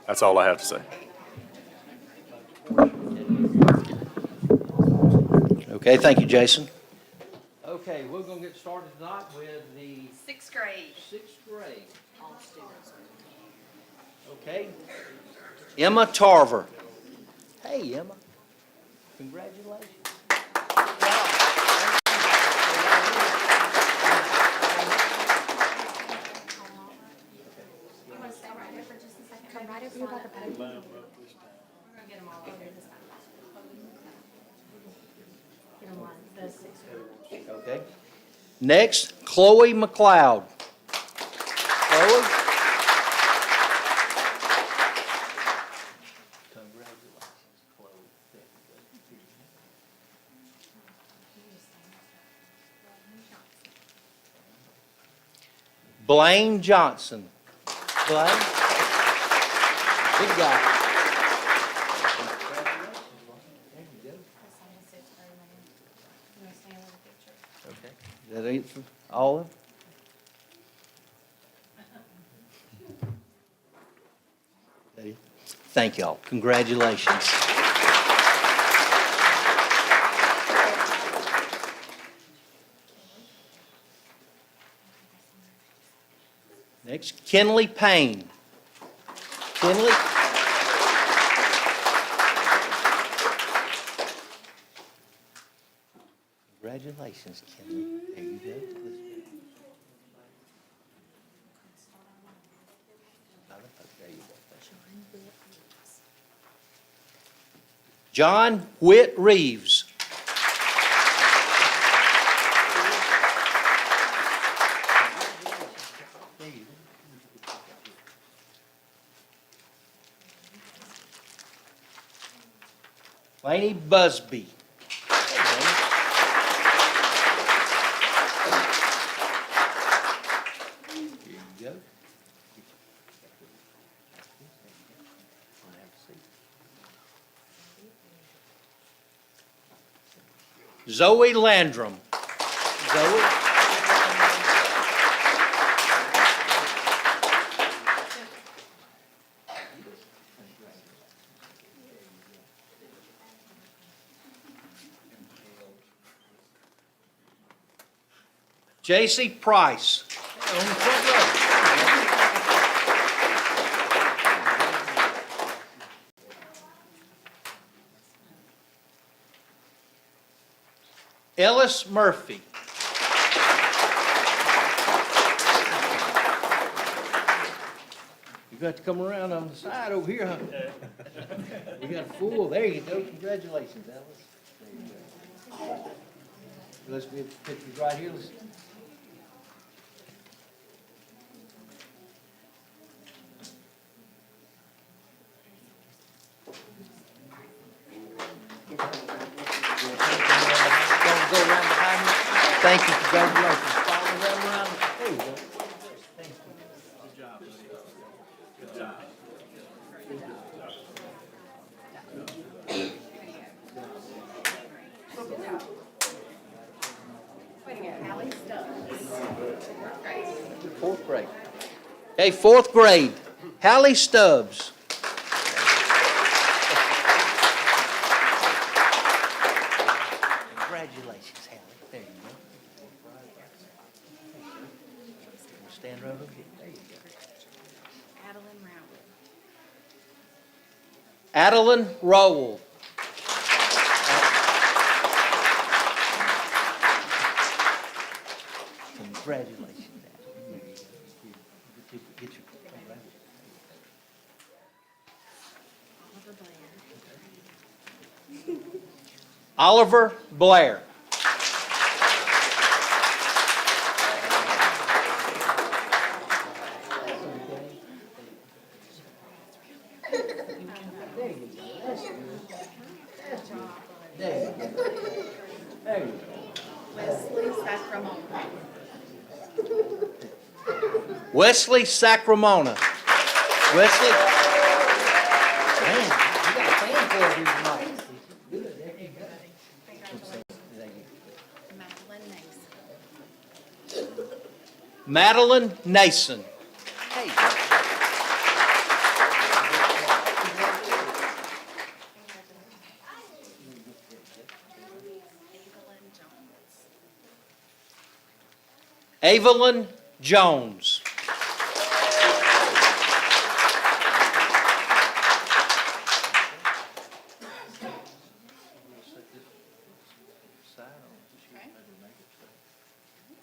that's all I have to say. Okay, thank you, Jason. Okay, we're gonna get started tonight with the Sixth grade. sixth grade. Okay. Emma Tarver. Hey, Emma. Congratulations. You want to stay right there for just a second? Come right up front. We're gonna get them all over this time. Get them one, the sixth grade. Okay. Next, Chloe McLeod. Chloe? Congratulations, Chloe. Blaine Johnson. Blaine? Big guy. There you go. That's on the sixth grade, man. You want to stand with a picture? Okay. Is that it for all of them? Thank y'all. Congratulations. Next, Kenley Payne. Kenley? Congratulations, Kenley. There you go. There you go. John Whit Reeves. Laney Busby. Here you go. Zoe Landrum. Zoe? J.C. Price. On the front row. Ellis Murphy. You got to come around on the side over here, huh? We got a full. There you go. Congratulations, Ellis. There you go. Let's get pictures right here. Let's... Go around behind me. Thank you. Congratulations. Follow them around. There you go. Thank you. Good job, buddy. Good job. Fourth grade. Okay, fourth grade. Hallie Stubbs. Congratulations, Hallie. There you go. Stand right over here. There you go. Adeline Rowell. Congratulations, Adeline. There you go. Get your Oliver Blair. There you go. Wesley Sacramento. Wesley Sacramona. Wesley. Man, you got a fan for you tonight. Good, there you go. Thank you. Madeline Mason. Madeline Nason. There you go. Evelyn Jones.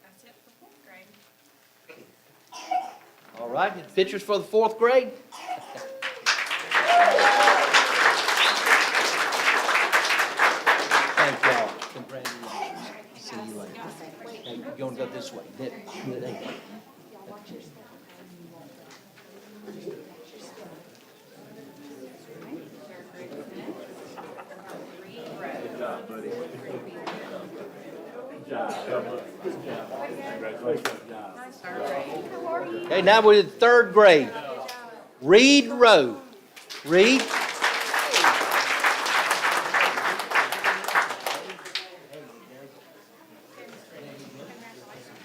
That's it for fourth grade. All right, pictures for the fourth grade? Thank y'all. Congratulations. See you later. Hey, you're gonna go this way. There you go. Okay, now we're in third grade. Reed Rowe. Reed?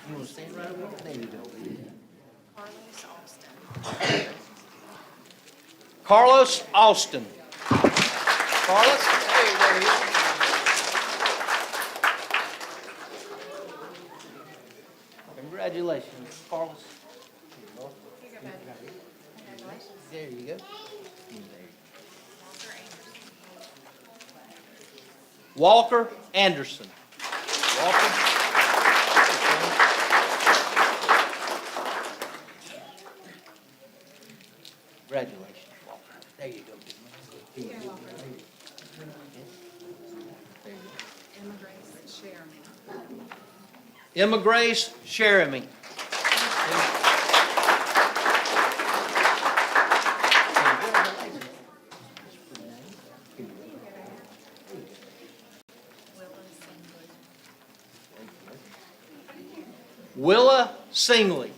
You want to stand right over there? There you go. Carlos Austin. Carlos Austin. Carlos? There you go. Congratulations, Carlos. There you go. Walker Anderson. Walker. Congratulations, Walker. There you go, big man. There you go. Emma Grace Sherman. Emma Grace Sheremy. Willa Singley.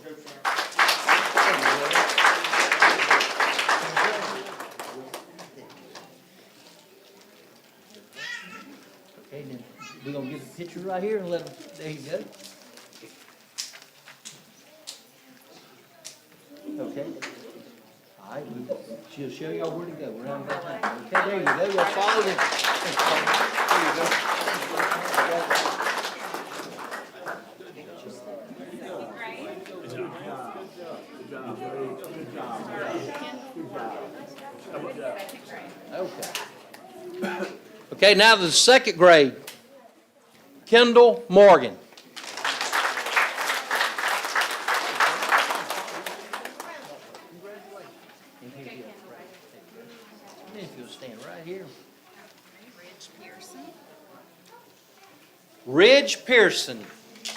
Okay, then we're gonna get a picture right here and let them, there you go. Okay. All right, she'll show y'all where to go, around that time. Okay, there you go, y'all follow them. There you go. Okay. Okay, now to the second grade. Kendall Morgan. If you'll stand right here. Ridge Pearson. Ridge Pearson.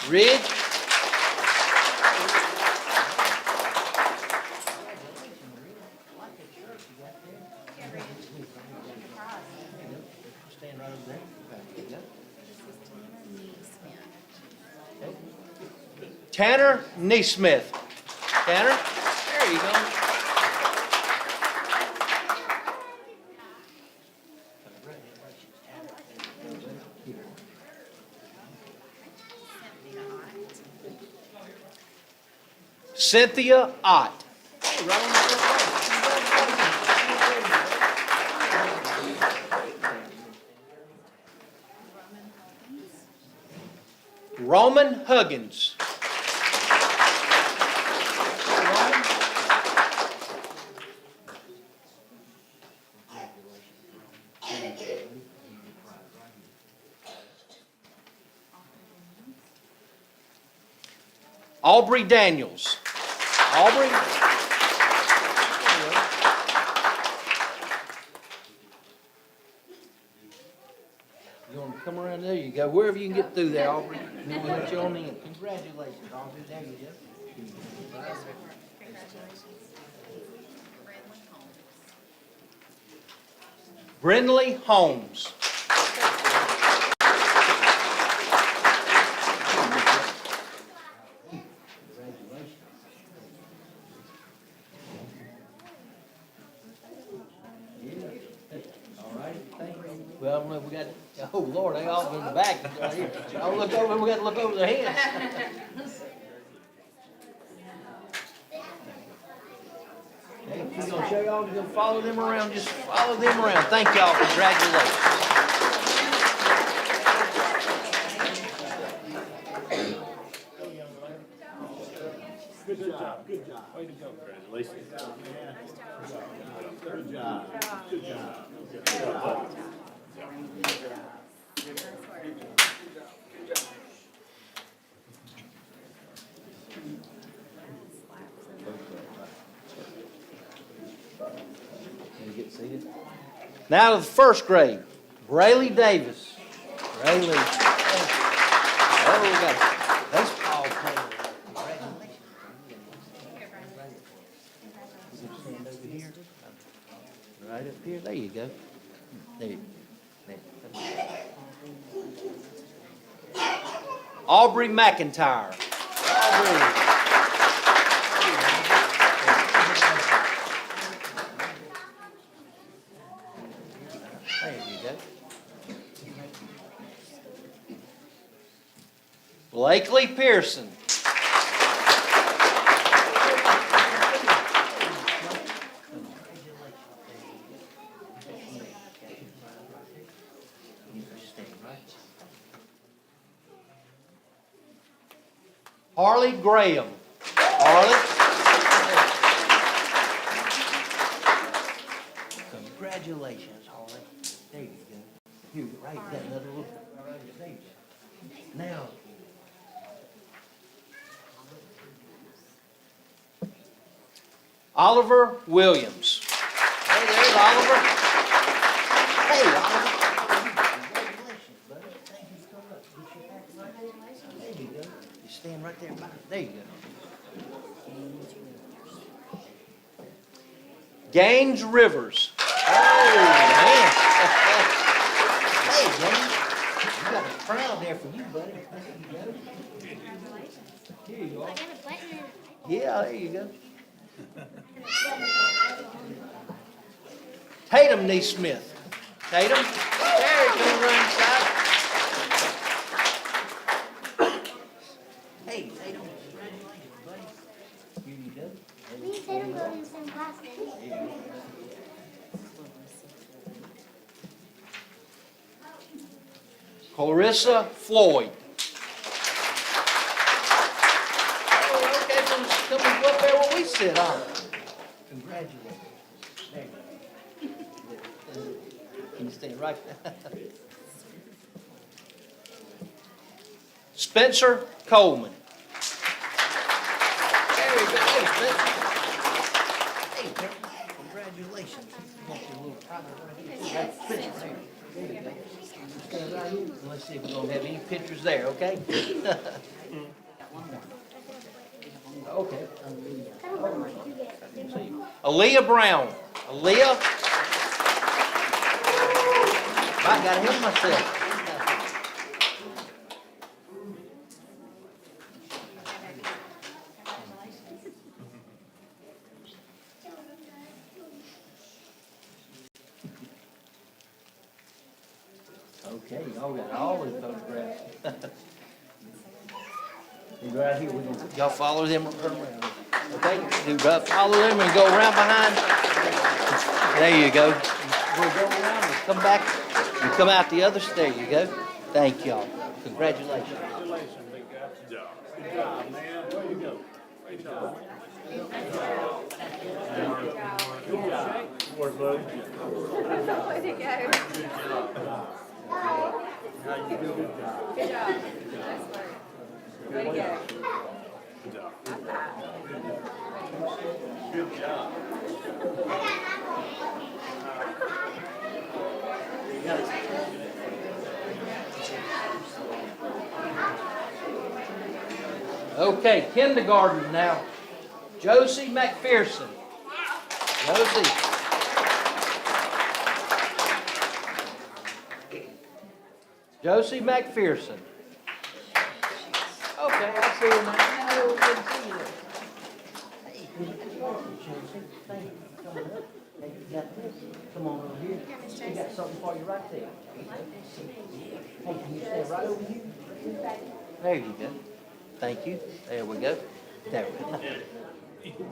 Ridge. Stand right over there. There you go. Okay. Tanner Neesmith. Tanner, there you go. Cynthia Ott. Hey, right on the front row. Roman Huggins. Aubrey Daniels. Aubrey. You want to come around there? You go wherever you can get through there, Aubrey. And then we'll let you on in. Congratulations, Aubrey. There you go. Congratulations. Brindley Bradley Holmes. Holmes. Well, I don't know if we got, oh, Lord, they all in the back. I'll look over, we got to look over their heads. He's gonna show y'all, he's gonna follow them around, just follow them around. Thank y'all, congratulations. Get seated. Now to the first grade, Brayley Davis. Brayley. Oh, we got a baseball player. Congratulations. Stand over here. Right up here. There you go. There. Aubrey McIntyre. Aubrey. There you go. Blakely Pearson. Harley Graham. Harley. Congratulations, Harley. There you go. Here, right, that another little, right there. Now. Oliver Williams. Hey, there's Oliver. Hey, Oliver. Congratulations, buddy. Thank you for coming up. Get your hat right. There you go. You stand right there. There you go. Gaines Rivers. Oh, man. Hey, Gaines. You got a crown there for you, buddy. There you go. Here you are. Yeah, there you go. Tatum Neesmith. Tatum. There you go, run inside. Hey, Tatum. Congratulations, buddy. Here you go. Me and Tatum go in the same class, baby. Clarissa Floyd. Oh, okay, come up there where we sit, huh? Congratulations. There you go. Can you stand right there? Spencer Coleman. There you go. Hey, Spencer. Hey, congratulations. You got your little private right here. Spencer, there you go. Stand right here. Let's see if we're gonna have any pictures there, okay? Okay. Aaliyah Brown. Aaliyah. I gotta help myself. Okay, y'all got all these photographs. And right here, y'all follow them around. Okay, do follow them and go around behind. There you go. We'll go around and come back and come out the other. There you go. Thank y'all. Congratulations. Congratulations, big guy. Good job. Good job, man. Way to go. Great job. Good job. Good work, buddy. Way to go. How you do? Good job. Good job. Nice work. Way to go. Good job. Good job. Okay, kindergarten now. Josie McPherson. Josie. Josie McPherson. Okay, I see you now. Oh, good to see you there. Hey, congratulations, Josie. Thank you for coming up. Hey, you got this. Come on over here. We got something for you right there. Hey, can you stand right over here? There you go. Thank you. There we go. There we go.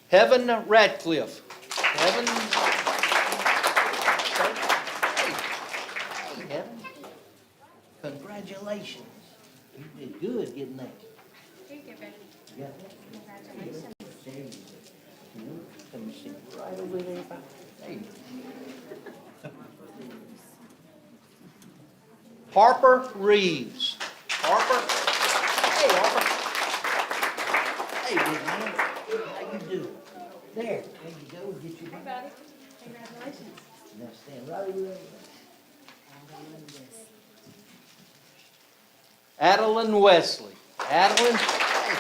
Heaven Radcliffe. Heaven. Hey, Heaven. Congratulations. You did good getting that. Thank you, Betty. Yeah. Congratulations. There you go. Let me see, right over there. There you go. Harper Reeves. Harper. Hey, Harper. Hey, big man. How you doing? There you go. Get your. Hey, buddy. Congratulations. Now stand right over there. Adeline Wesley. Adeline. Hey.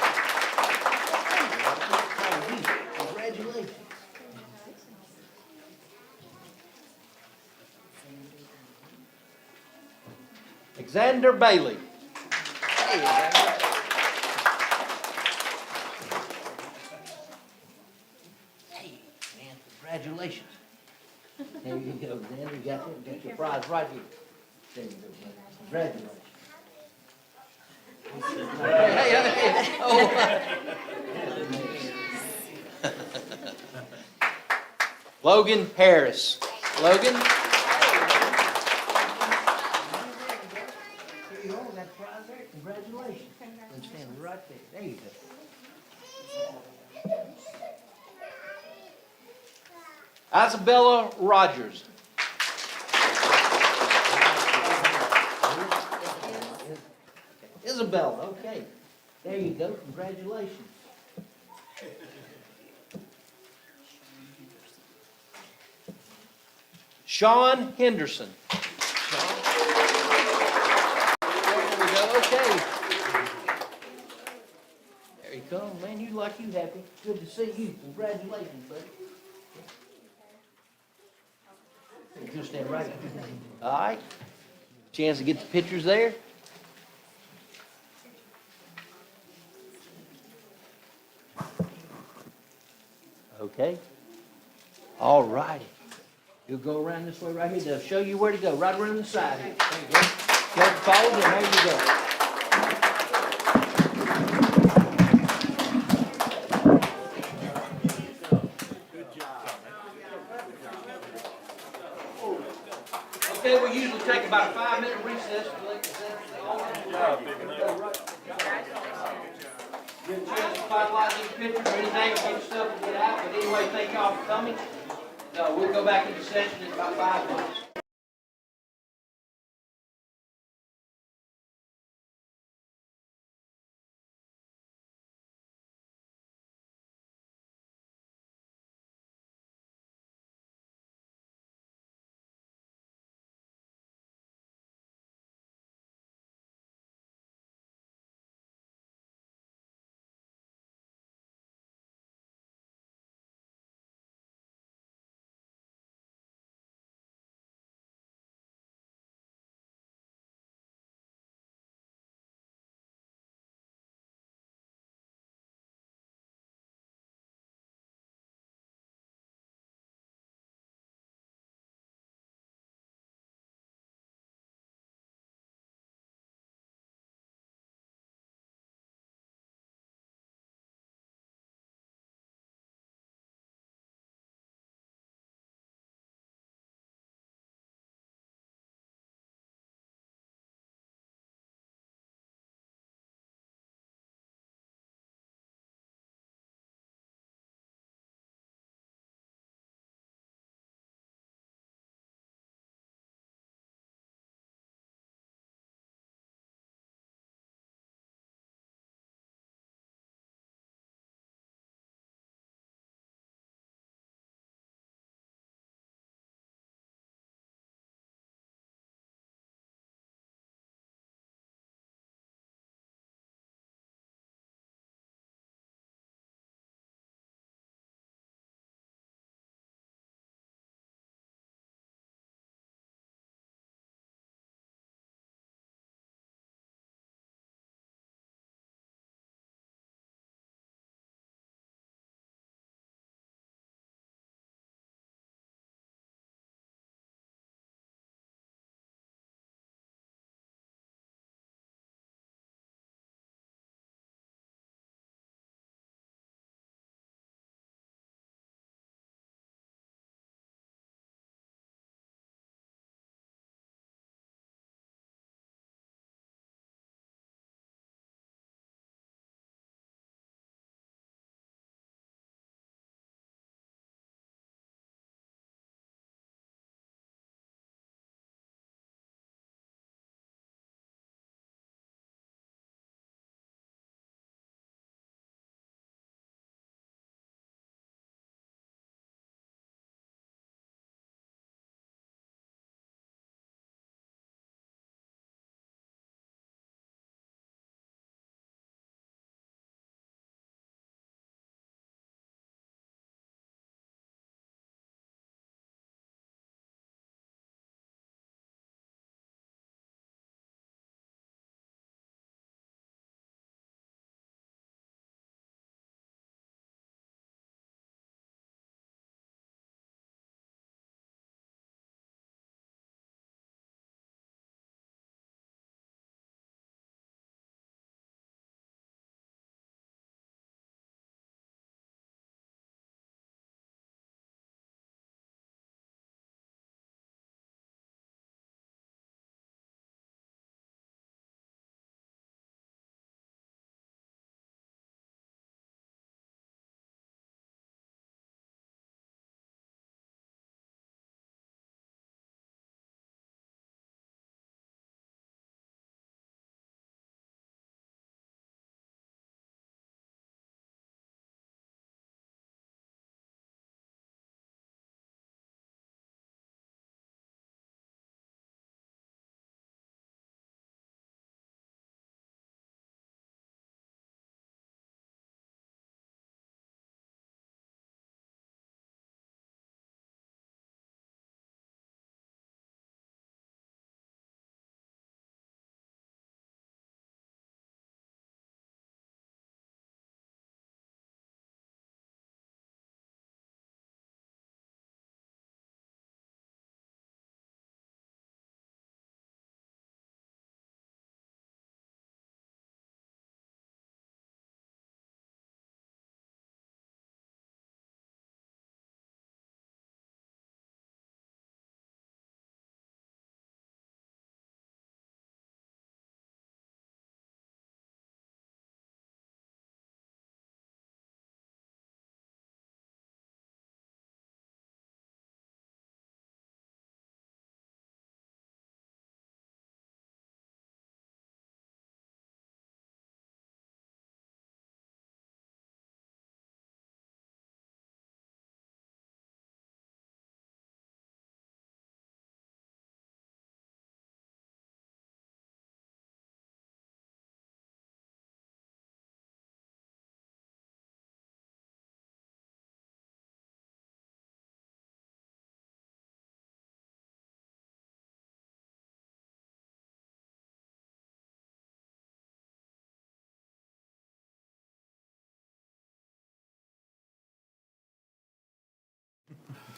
How are you? Congratulations. Alexander Bailey. Hey, Alexander. Hey, man, congratulations. There you go, Dan. You got your prize right here. There you go, man. Congratulations. Hey. Oh. Logan Harris. Logan. There you go, that prize there. Congratulations. And stand right there. There you go. Isabella Rogers. Isabella, okay. There you go, congratulations. Sean Henderson. Sean. There we go, okay. There you go, man, you lucky, you happy. Good to see you, congratulations, buddy. You just stand right. All right. Chance to get the pictures there. Okay. All righty. You'll go around this way right here. They'll show you where to go, right around the side here. There you go. Go forward, and there you go. Okay, we usually take about a 5-minute recess. Get a chance to finalize these pictures or anything, or get stuff to get out. But anyway, thank y'all for coming. We'll go back into session in about 5 minutes.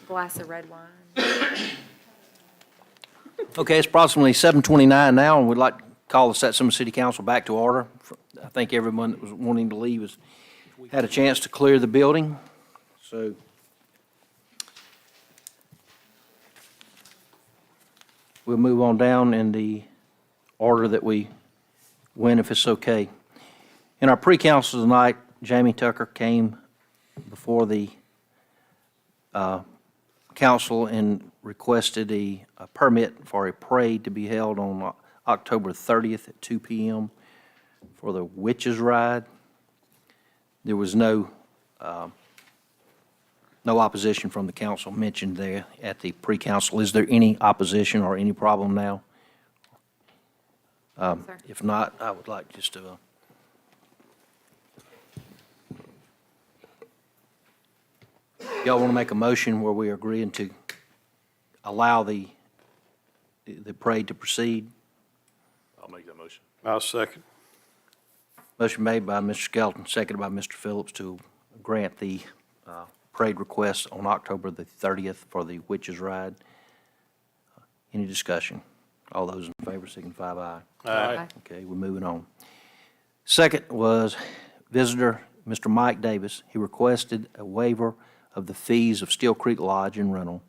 Glass of red wine. Okay, it's approximately 7:29 now, and we'd like to call the Satsuma City Council back to order. I think everyone that was wanting to leave had a chance to clear the building, so. We'll move on down in the order that we went, if it's okay. In our pre-council tonight, Jamie Tucker came before the council and requested a permit for a parade to be held on October 30th at 2 p.m. for the Witches Ride. There was no opposition from the council mentioned there at the pre-council. Is there any opposition or any problem now? Sir. If not, I would like just to, y'all want to make a motion where we are agreeing to allow the parade to proceed? I'll make that motion. I'll second. Motion made by Mr. Skelton, seconded by Mr. Phillips to grant the parade request on October the 30th for the Witches Ride. Any discussion? All those in favor signify by aye. Aye. Okay, we're moving on. Second was visitor, Mr. Mike Davis. He requested a waiver of the fees of Steel Creek Lodge and rental.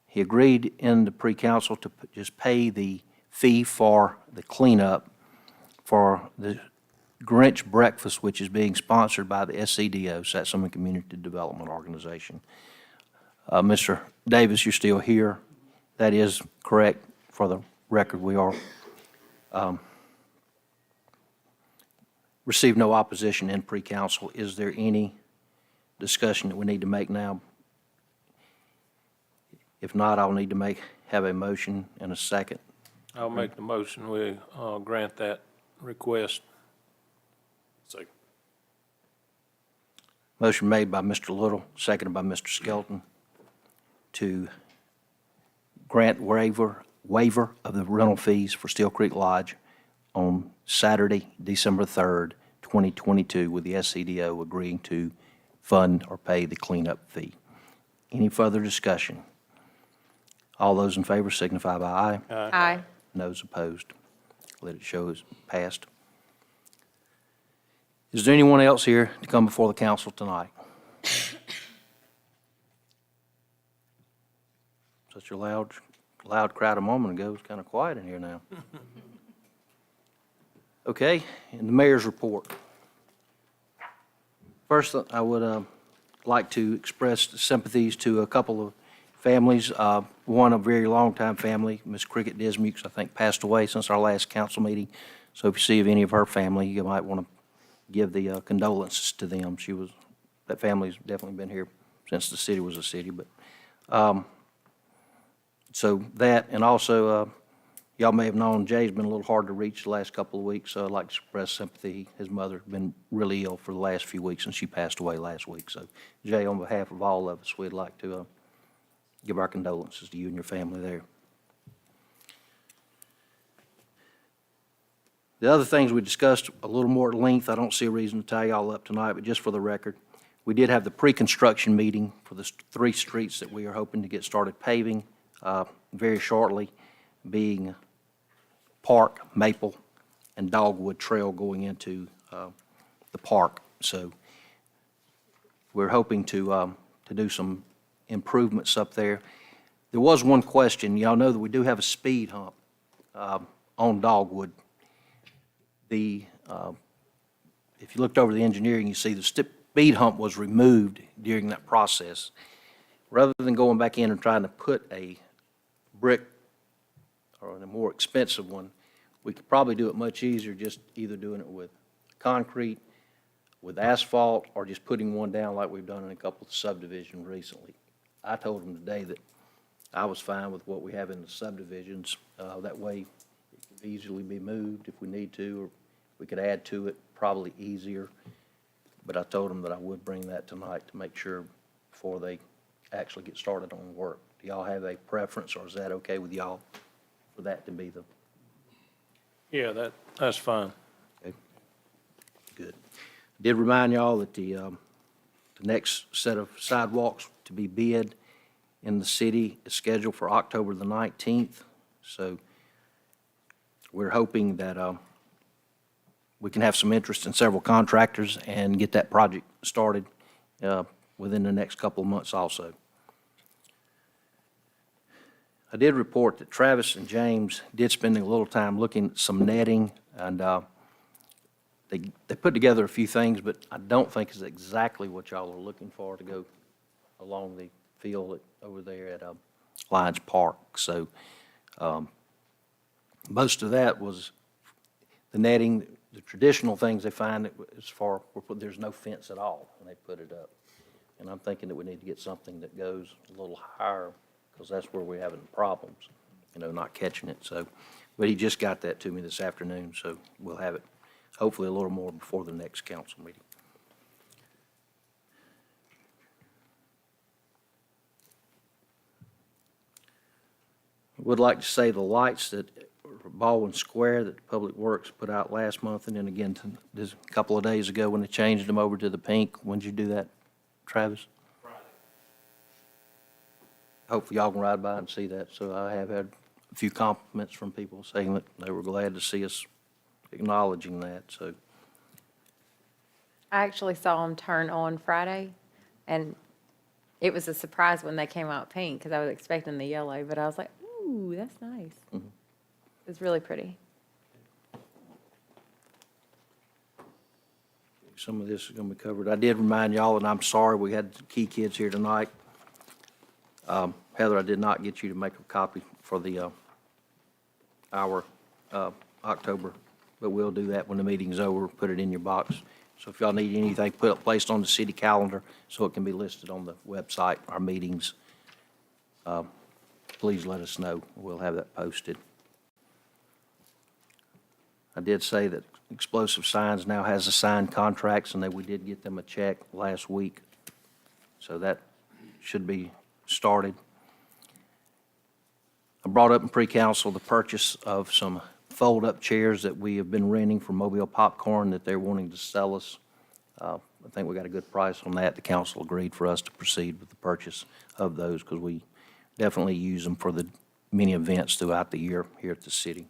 He agreed in the pre-council to just pay the fee for the cleanup for the Grinch Breakfast, which is being sponsored by the SCDO, Satsuma Community Development Organization. Mr. Davis, you're still here. That is correct. For the record, we are received no opposition in pre-council. Is there any discussion that we need to make now? If not, I'll need to have a motion and a second. I'll make the motion, we grant that request. Second. Motion made by Mr. Little, seconded by Mr. Skelton, to grant waiver of the rental fees for Steel Creek Lodge on Saturday, December 3rd, 2022, with the SCDO agreeing to fund or pay the cleanup fee. Any further discussion? All those in favor signify by aye. Aye. Those opposed, let it show as passed. Is there anyone else here to come before the council tonight? Such a loud crowd a moment ago. It was kind of quiet in here now. Okay, and the mayor's report. First, I would like to express sympathies to a couple of families. One, a very long-time family, Miss Cricket Dismukes, I think, passed away since our last council meeting. So if you see of any of her family, you might want to give the condolences to them. That family's definitely been here since the city was a city, but, so that, and also, y'all may have known Jay's been a little hard to reach the last couple of weeks, so I'd like to express sympathy. His mother's been really ill for the last few weeks, and she passed away last week. So, Jay, on behalf of all of us, we'd like to give our condolences to you and your family there. The other things we discussed a little more at length, I don't see a reason to tie y'all up tonight, but just for the record, we did have the pre-construction meeting for the 3 streets that we are hoping to get started paving very shortly, being Park, Maple, and Dogwood Trail going into the park. So we're hoping to do some improvements up there. There was one question. Y'all know that we do have a speed hump on Dogwood. If you looked over the engineering, you see the speed hump was removed during that process. Rather than going back in and trying to put a brick or a more expensive one, we could probably do it much easier just either doing it with concrete, with asphalt, or just putting one down like we've done in a couple of subdivisions recently. I told them today that I was fine with what we have in the subdivisions. That way it could easily be moved if we need to, or we could add to it, probably easier. But I told them that I would bring that tonight to make sure before they actually get started on the work. Do y'all have a preference, or is that okay with y'all for that to be the? Yeah, that's fine. Okay. Good. Did remind y'all that the next set of sidewalks to be bid in the city is scheduled for October the 19th. So we're hoping that we can have some interest in several contractors and get that project started within the next couple of months also. I did report that Travis and James did spend a little time looking at some netting, and they put together a few things, but I don't think it's exactly what y'all are looking for to go along the field over there at Lyons Park. So most of that was the netting, the traditional things they find as far, there's no fence at all when they put it up. And I'm thinking that we need to get something that goes a little higher, because that's where we're having problems, not catching it. So, but he just got that to me this afternoon, so we'll have it hopefully a little more before the next council meeting. I would like to say the lights that are Baldwin Square that Public Works put out last month, and then again just a couple of days ago when they changed them over to the pink. When did you do that, Travis? Hopefully y'all can ride by and see that. So I have had a few compliments from people saying that they were glad to see us acknowledging that, so. I actually saw them turn on Friday, and it was a surprise when they came out pink, because I was expecting the yellow, but I was like, ooh, that's nice. It was really pretty. Some of this is going to be covered. I did remind y'all, and I'm sorry we had key kids here tonight. Heather, I did not get you to make a copy for our October, but we'll do that when the meeting's over, put it in your box. So if y'all need anything placed on the city calendar so it can be listed on the website, our meetings, please let us know. We'll have that posted. I did say that Explosive Signs now has the signed contracts, and that we did get them a check last week. So that should be started. I brought up in pre-council the purchase of some fold-up chairs that we have been renting from Mobile Popcorn that they're wanting to sell us. I think we got a good price on that. The council agreed for us to proceed with the purchase of those because we definitely use them for the many events throughout the year here at the city.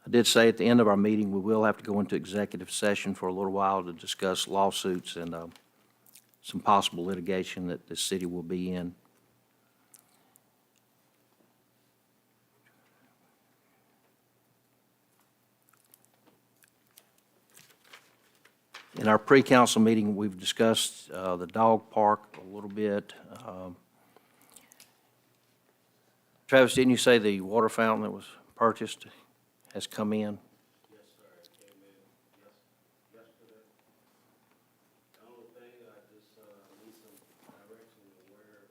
I did say at the end of our meeting, we will have to go into executive session for a little while to discuss lawsuits and some possible litigation that the city will be in. In our pre-council meeting, we've discussed the dog park a little bit. Travis, didn't you say the water fountain that was purchased has come in? Yes, sir, it came in yesterday. The only thing, I just need some direction of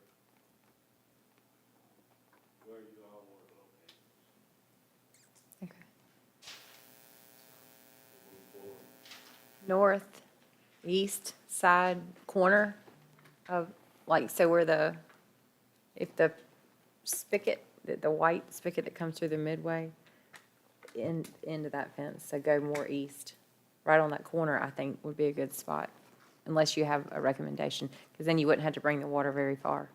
where you all want to locate. Okay. North, east side corner of, like, so where if the spigot, the white spigot that comes through the midway, into that fence, so go more east. Right on that corner, I think, would be a good spot, unless you have a recommendation, because then you wouldn't have to bring the water very far.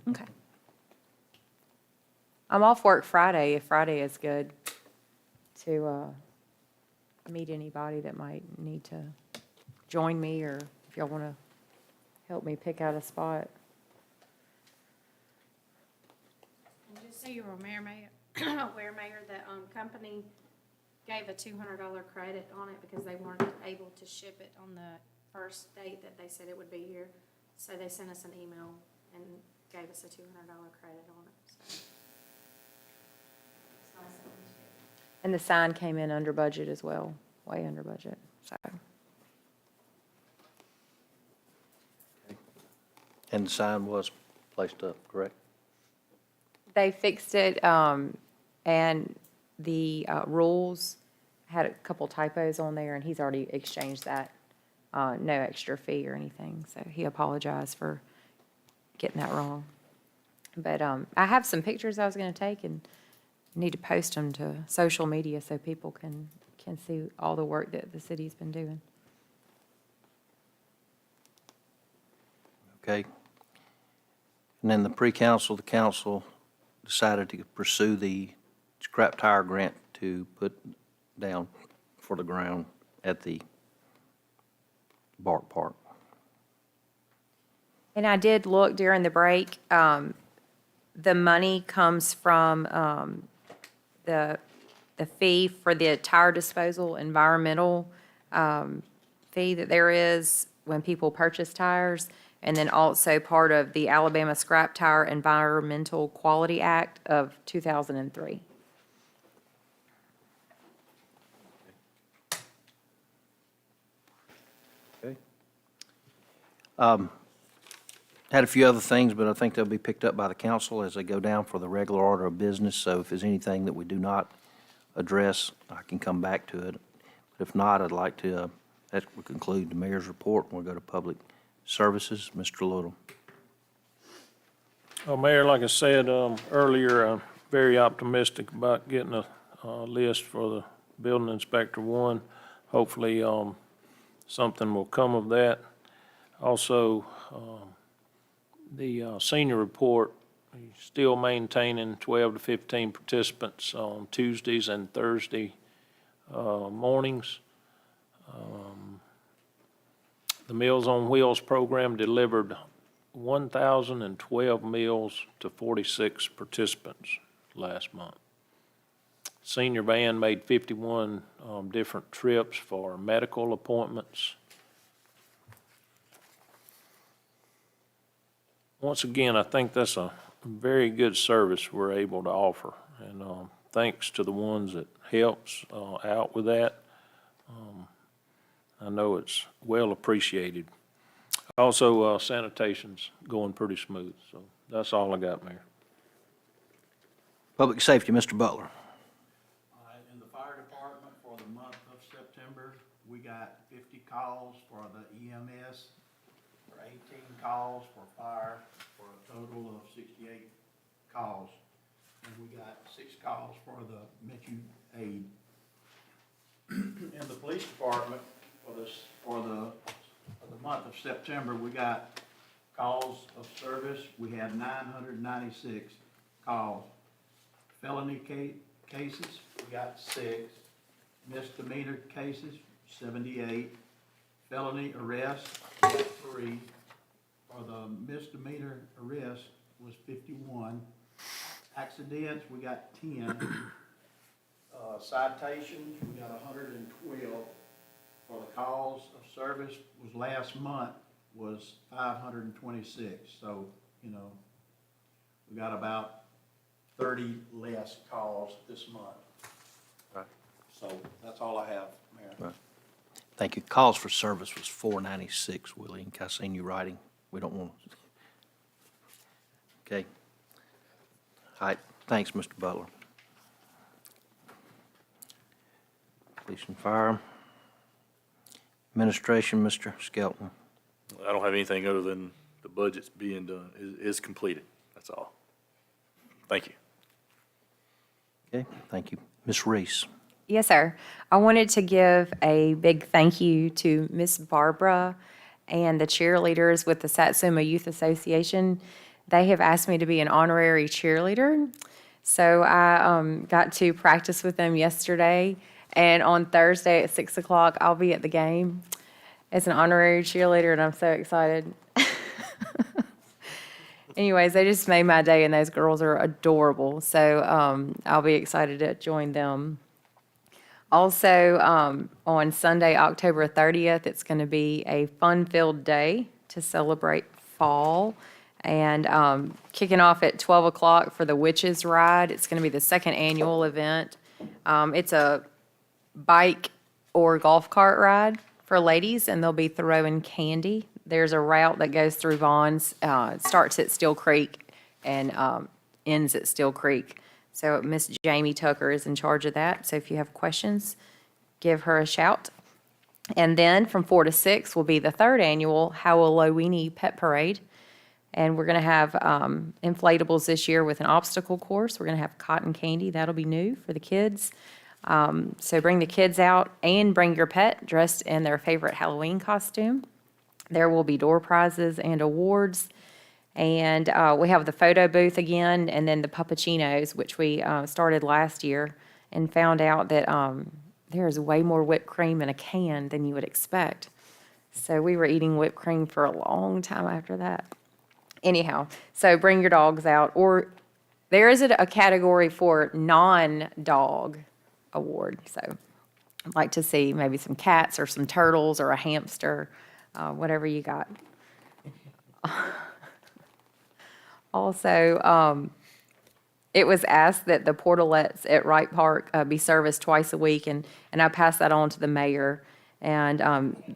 Okay. I'm off work Friday, if Friday is good, to meet anybody that might need to join me, or if y'all want to help me pick out a spot. And just so you were aware, Mayor, the company gave a $200 credit on it because they weren't able to ship it on the first date that they said it would be here. So they sent us an email and gave us a $200 credit on it, so. It's nice of them to do. And the sign came in under budget as well, way under budget, so. And the sign was placed up, correct? They fixed it, and the rules had a couple typos on there, and he's already exchanged that. No extra fee or anything, so he apologized for getting that wrong. But I have some pictures I was going to take and need to post them to social media so people can can see all the work that the city's been doing. Okay. And then the pre-council, the council decided to pursue the scrap tire grant to put down for the ground at the Bark Park. And I did look during the break. The money comes from the fee for the tire disposal, environmental fee that there is when people purchase tires, and then also part of the Alabama Scrap Tire Environmental Quality Act of 2003. Okay. Had a few other things, but I think they'll be picked up by the council as they go down for the regular order of business. So if there's anything that we do not address, I can come back to it. But if not, I'd like to, that will conclude the mayor's report, and we'll go to public services. Mr. Little. Well, Mayor, like I said earlier, I'm very optimistic about getting a list for the building inspector one. Hopefully, something will come of that. Also, the senior report, still maintaining 12 to 15 participants on Tuesdays and Thursday mornings. The Meals on Wheels program delivered 1,012 meals to 46 participants last month. Senior van made 51 different trips for medical appointments. Once again, I think that's a very good service we're able to offer, and thanks to the ones that helps out with that. I know it's well appreciated. Also, sanitation's going pretty smooth, so that's all I got, Mayor. Public safety, Mr. Butler. In the fire department for the month of September, we got 50 calls for the EMS, for 18 calls for fire, for a total of 68 calls. And we got 6 calls for the Metro Aid. In the police department, for the month of September, we got calls of service. We had 996 calls. Felony cases, we got 6. Misdemeanor cases, 78. Felony arrests, we got 3. For the misdemeanor arrest was 51. Accidents, we got 10. Citations, we got 112. For the calls of service was last month was 526. So, you know, we got about 30 less calls this month. Right. So that's all I have, Mayor. Right. Thank you. Calls for service was 496, Willie. I seen you writing. We don't want to. Okay. All right. Thanks, Mr. Butler. Police and Fire. Administration, Mr. Skelton. I don't have anything other than the budget's being done, is completed, that's all. Thank you. Okay, thank you. Ms. Reese. Yes, sir. I wanted to give a big thank you to Miss Barbara and the cheerleaders with the Satsuma Youth Association. They have asked me to be an honorary cheerleader. So I got to practice with them yesterday. And on Thursday at 6 o'clock, I'll be at the game as an honorary cheerleader, and I'm so excited. Anyways, they just made my day, and those girls are adorable. So I'll be excited to join them. Also, on Sunday, October 30th, it's going to be a fun-filled day to celebrate fall. And kicking off at 12 o'clock for the Witches Ride. It's going to be the second annual event. It's a bike or golf cart ride for ladies, and they'll be throwing candy. There's a route that goes through Vaughn's, starts at Steel Creek and ends at Steel Creek. So Miss Jamie Tucker is in charge of that. So if you have questions, give her a shout. And then from 4 to 6 will be the third annual Howell Awiney Pet Parade. And we're going to have inflatables this year with an obstacle course. We're going to have cotton candy. That'll be new for the kids. So bring the kids out and bring your pet dressed in their favorite Halloween costume. There will be door prizes and awards. And we have the photo booth again, and then the puppuccinos, which we started last year and found out that there is way more whipped cream in a can than you would expect. So we were eating whipped cream for a long time after that. Anyhow, so bring your dogs out. Or there is a category for non-dog award. So I'd like to see maybe some cats or some turtles or a hamster, whatever you got. Also, it was asked that the portalettes at Wright Park be serviced twice a week, and I passed that on to the mayor. And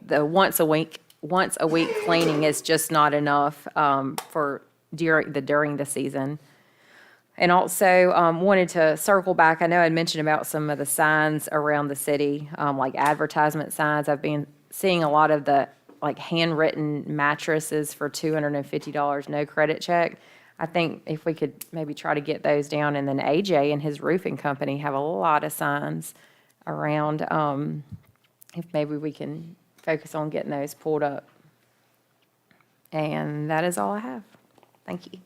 the once a week cleaning is just not enough for during the season. And also wanted to circle back. I know I mentioned about some of the signs around the city, like advertisement signs. I've been seeing a lot of the like handwritten mattresses for $250, no credit check. I think if we could maybe try to get those down, and then AJ and his roofing company have a lot of signs around. If maybe we can focus on getting those pulled up. And that is all I have. Thank you.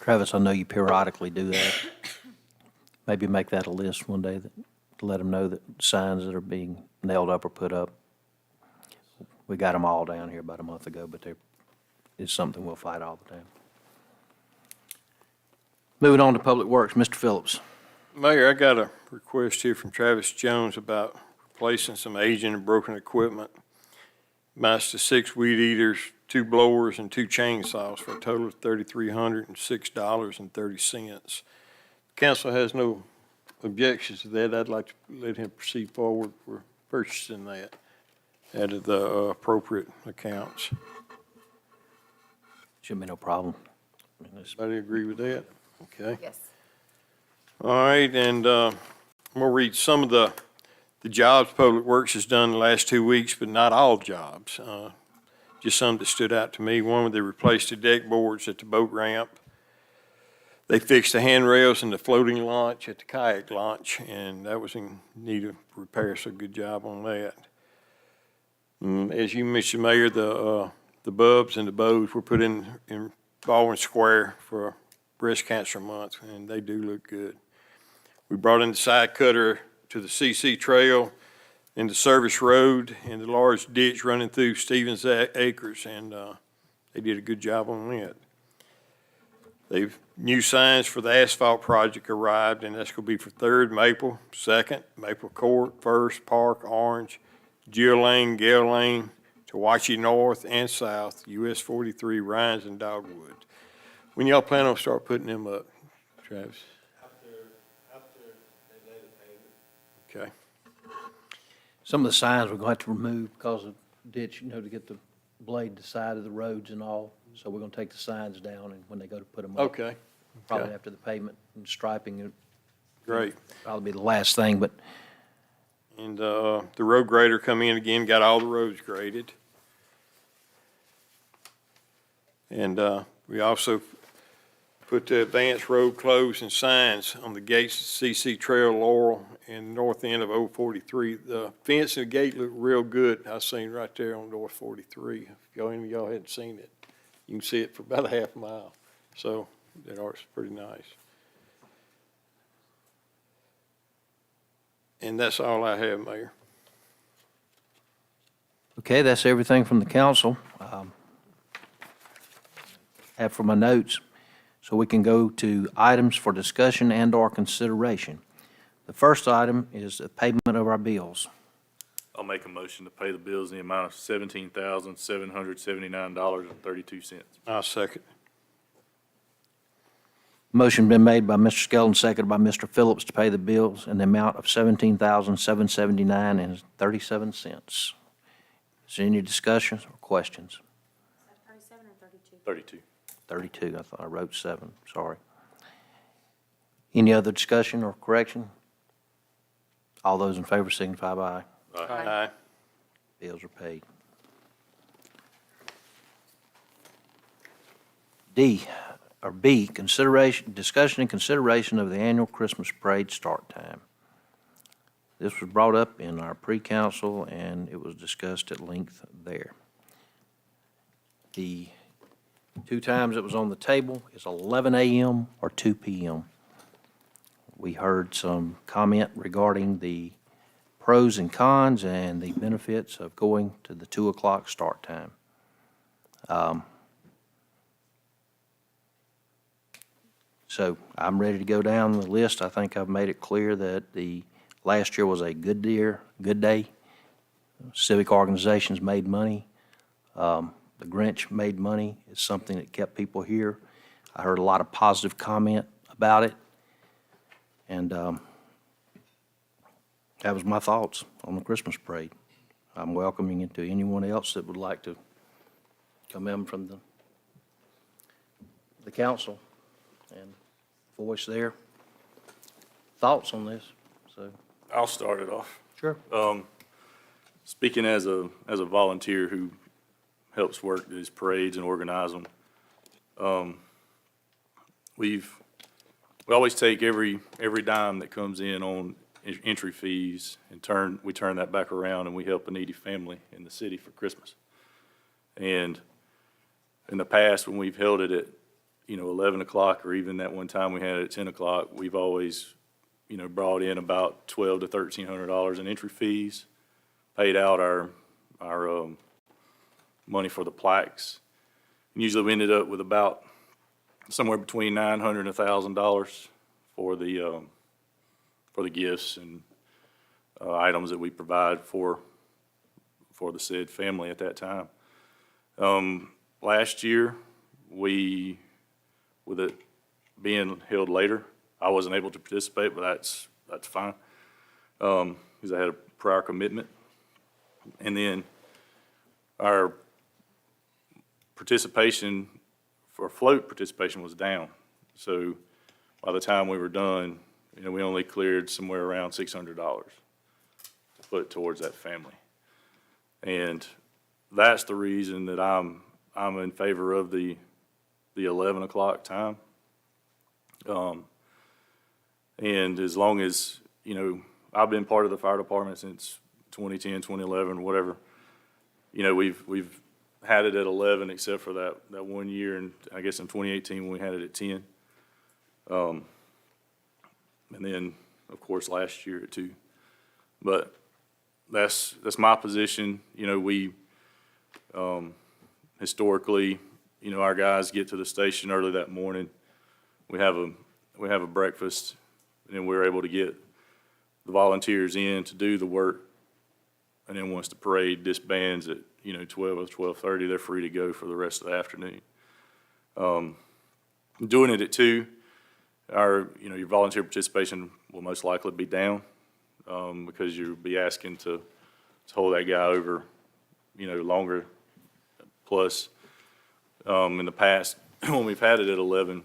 Travis, I know you periodically do that. Maybe make that a list one day, to let them know that signs that are being nailed up or put up. We got them all down here about a month ago, but it's something we'll fight all the time. Moving on to Public Works, Mr. Phillips. Mayor, I got a request here from Travis Jones about replacing some aging and broken equipment. Amounts to 6 weed eaters, 2 blowers, and 2 chainsaws for a total of $3,306.30. Council has no objections to that. I'd like to let him proceed forward for purchasing that out of the appropriate accounts. Should be no problem. Everybody agree with that? Okay. Yes. All right, and I'm gonna read some of the jobs Public Works has done the last 2 weeks, but not all jobs. Just some that stood out to me. One where they replaced the deck boards at the boat ramp. They fixed the handrails and the floating launch at the kayak launch, and that was in need of repair, so good job on that. As you mentioned, Mayor, the bulbs and the bows were put in Baldwin Square for Breast Cancer Month, and they do look good. We brought in the side cutter to the CC Trail and the service road and the large ditch running through Stevens Acres, and they did a good job on that. New signs for the asphalt project arrived, and that's going to be for 3rd Maple, 2nd Maple Court, 1st Park, Orange, Jill Lane, Gale Lane, Tawachi North and South, US 43, Rhines, and Dogwood. When y'all plan on start putting them up, Travis? After they lay the pavement. Okay. Some of the signs we're going to have to remove because of ditch, to get the blade to the side of the roads and all. So we're going to take the signs down, and when they go to put them up. Okay. Probably Okay. after the pavement and striping, it'll Great. probably be the last thing, but And the road grader come in again, got all the roads graded. And we also put the advanced road closed and signs on the gates of CC Trail, Laurel, and north end of 043. The fence and the gate look real good. I seen right there on North 43. If any of y'all hadn't seen it, you can see it for about a half mile. So that art's pretty nice. And that's all I have, Mayor. okay, that's everything from the council. Have for my notes, so we can go to items for discussion and/or consideration. The first item is the payment of our bills. I'll make a motion to pay the bills in the amount of $17,779.32. I'll second. Motion been made by Mr. Skelton, seconded by Mr. Phillips to pay the bills in the amount of $17,779.37. Is there any discussions or questions? 37 or 32? 32. 32, I thought I wrote 7, sorry. Any other discussion or correction? All those in favor signify by aye. Aye. Bills are paid. D, or B, discussion and consideration of the annual Christmas parade start time. This was brought up in our pre-council, and it was discussed at length there. The two times it was on the table is 11 a.m. or 2 p.m. We heard some comment regarding the pros and cons and the benefits of going to the 2 o'clock start time. So I'm ready to go down the list. I think I've made it clear that the last year was a good day. Civic organizations made money. The Grinch made money. It's something that kept people here. I heard a lot of positive comment about it. And that was my thoughts on the Christmas parade. I'm welcoming it to anyone else that would like to come in from the council and voice their thoughts on this. So, I'll start it off. sure. Speaking as a volunteer who helps work these parades and organize them, we always take every dime that comes in on entry fees and we turn that back around and we help a needy family in the city for Christmas. And in the past, when we've held it at 11 o'clock, or even that one time we had it at 10 o'clock, we've always brought in about $1,200 to $1,300 in entry fees, paid out our money for the plaques. And usually we ended up with about somewhere between $900 and $1,000 for the gifts and items that we provide for the said family at that time. Last year, with it being held later, I wasn't able to participate, but that's fine, because I had a prior commitment. And then our participation, for float participation, was down. So by the time we were done, we only cleared somewhere around $600 to put towards that family. And that's the reason that I'm in favor of the 11 o'clock time. And as long as, I've been part of the fire department since 2010, 2011, whatever, we've had it at 11 except for that 1 year, and I guess in 2018 when we had it at 10. And then, of course, last year at 2. But that's my position. We historically, our guys get to the station early that morning. We have a breakfast, and then we're able to get the volunteers in to do the work. And then once the parade disbands at 12 or 12:30, they're free to go for the rest of the afternoon. Doing it at 2, your volunteer participation will most likely be down, because you'll be asking to hold that guy over, longer. Plus, in the past, when we've had it at 11,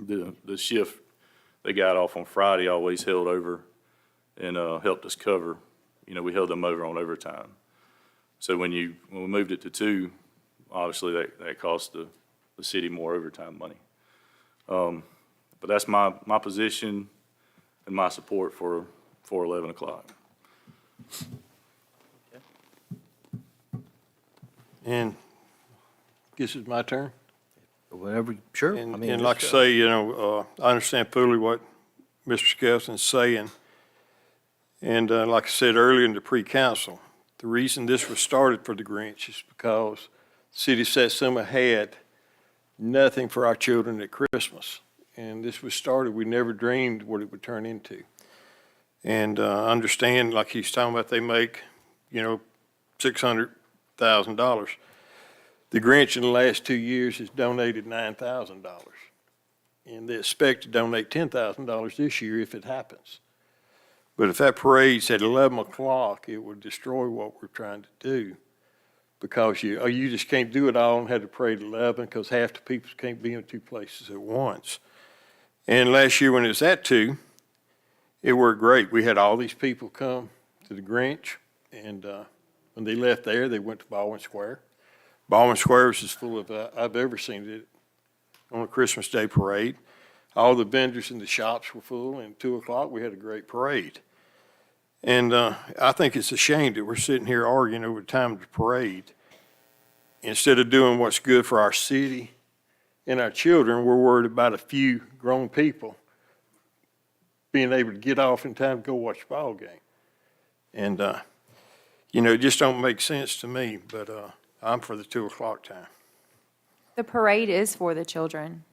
the shift they got off on Friday always held over and helped us cover. We held them over on overtime. So when we moved it to 2, obviously that cost the city more overtime money. But that's my position and my support for 11 o'clock. And guess it's my turn. Whatever, sure. And like I say, I understand fully what Mr. Skelson's saying. And like I said earlier in the pre-council, the reason this was started for the Grinch is because the city of Satsuma had nothing for our children at Christmas. And this was started, we never dreamed what it would turn into. And understand, like he's talking about, they make, $600,000. The Grinch in the last 2 years has donated $9,000. And they expect to donate $10,000 this year if it happens. But if that parade's at 11 o'clock, it would destroy what we're trying to do. Because you just can't do it all and have the parade at 11, because half the people can't be in 2 places at once. And last year when it was at 2, it worked great. We had all these people come to the Grinch, and when they left there, they went to Baldwin Square. Baldwin Square was as full of I've ever seen it on a Christmas Day parade. All the vendors in the shops were full, and 2 o'clock, we had a great parade. And I think it's a shame that we're sitting here arguing over the time of the parade. Instead of doing what's good for our city and our children, we're worried about a few grown people being able to get off in time to go watch the ball game. And, it just don't make sense to me, but I'm for the 2 o'clock time. The parade is for the children.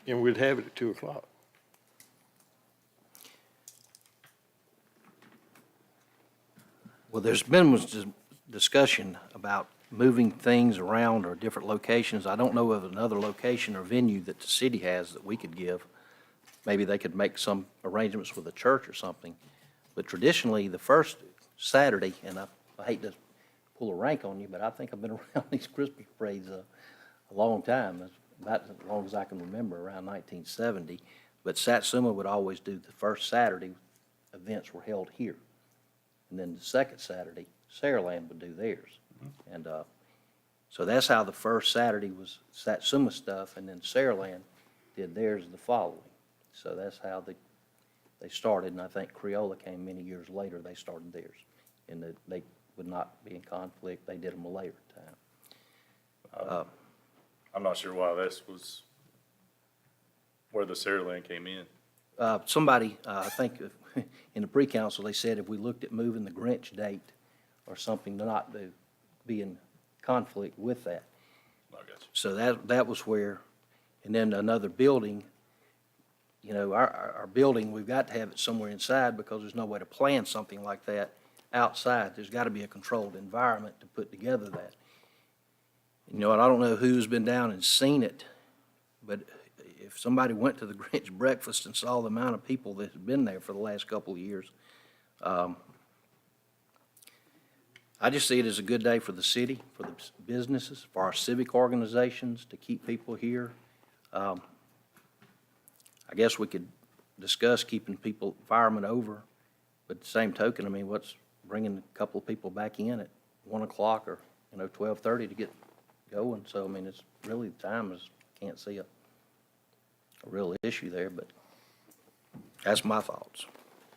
And we'd have it at 2 o'clock. Well, there's been was discussion about moving things around or different locations. I don't know of another location or venue that the city has that we could give. Maybe they could make some arrangements with a church or something. But traditionally, the first Saturday, and I hate to pull a rank on you, but I think I've been around these Christmas parades a long time, about as long as I can remember, around 1970. But Satsuma would always do the first Saturday, events were held here. And then the second Saturday, Saraland would do theirs. And so that's how the first Saturday was Satsuma stuff, and then Saraland did theirs the following. So that's how they started, and I think Creola came many years later, they started theirs. And they would not be in conflict, they did them a later time. I'm not sure why this was where the Saraland came in. Somebody, I think in the pre-council, they said if we looked at moving the Grinch date or something, not to be in conflict with that. I got you. So that was where, and then another building, our building, we've got to have it somewhere inside because there's no way to plan something like that outside. There's got to be a controlled environment to put together that. And I don't know who's been down and seen it, but if somebody went to the Grinch breakfast and saw the amount of people that have been there for the last couple of years, I just see it as a good day for the city, for the businesses, for our civic organizations, to keep people here. I guess we could discuss keeping firemen over, but at the same token, what's bringing a couple of people back in at 1 o'clock or, 12:30 to get going? So, it's really, the time is, can't see a real issue there, but that's my thoughts.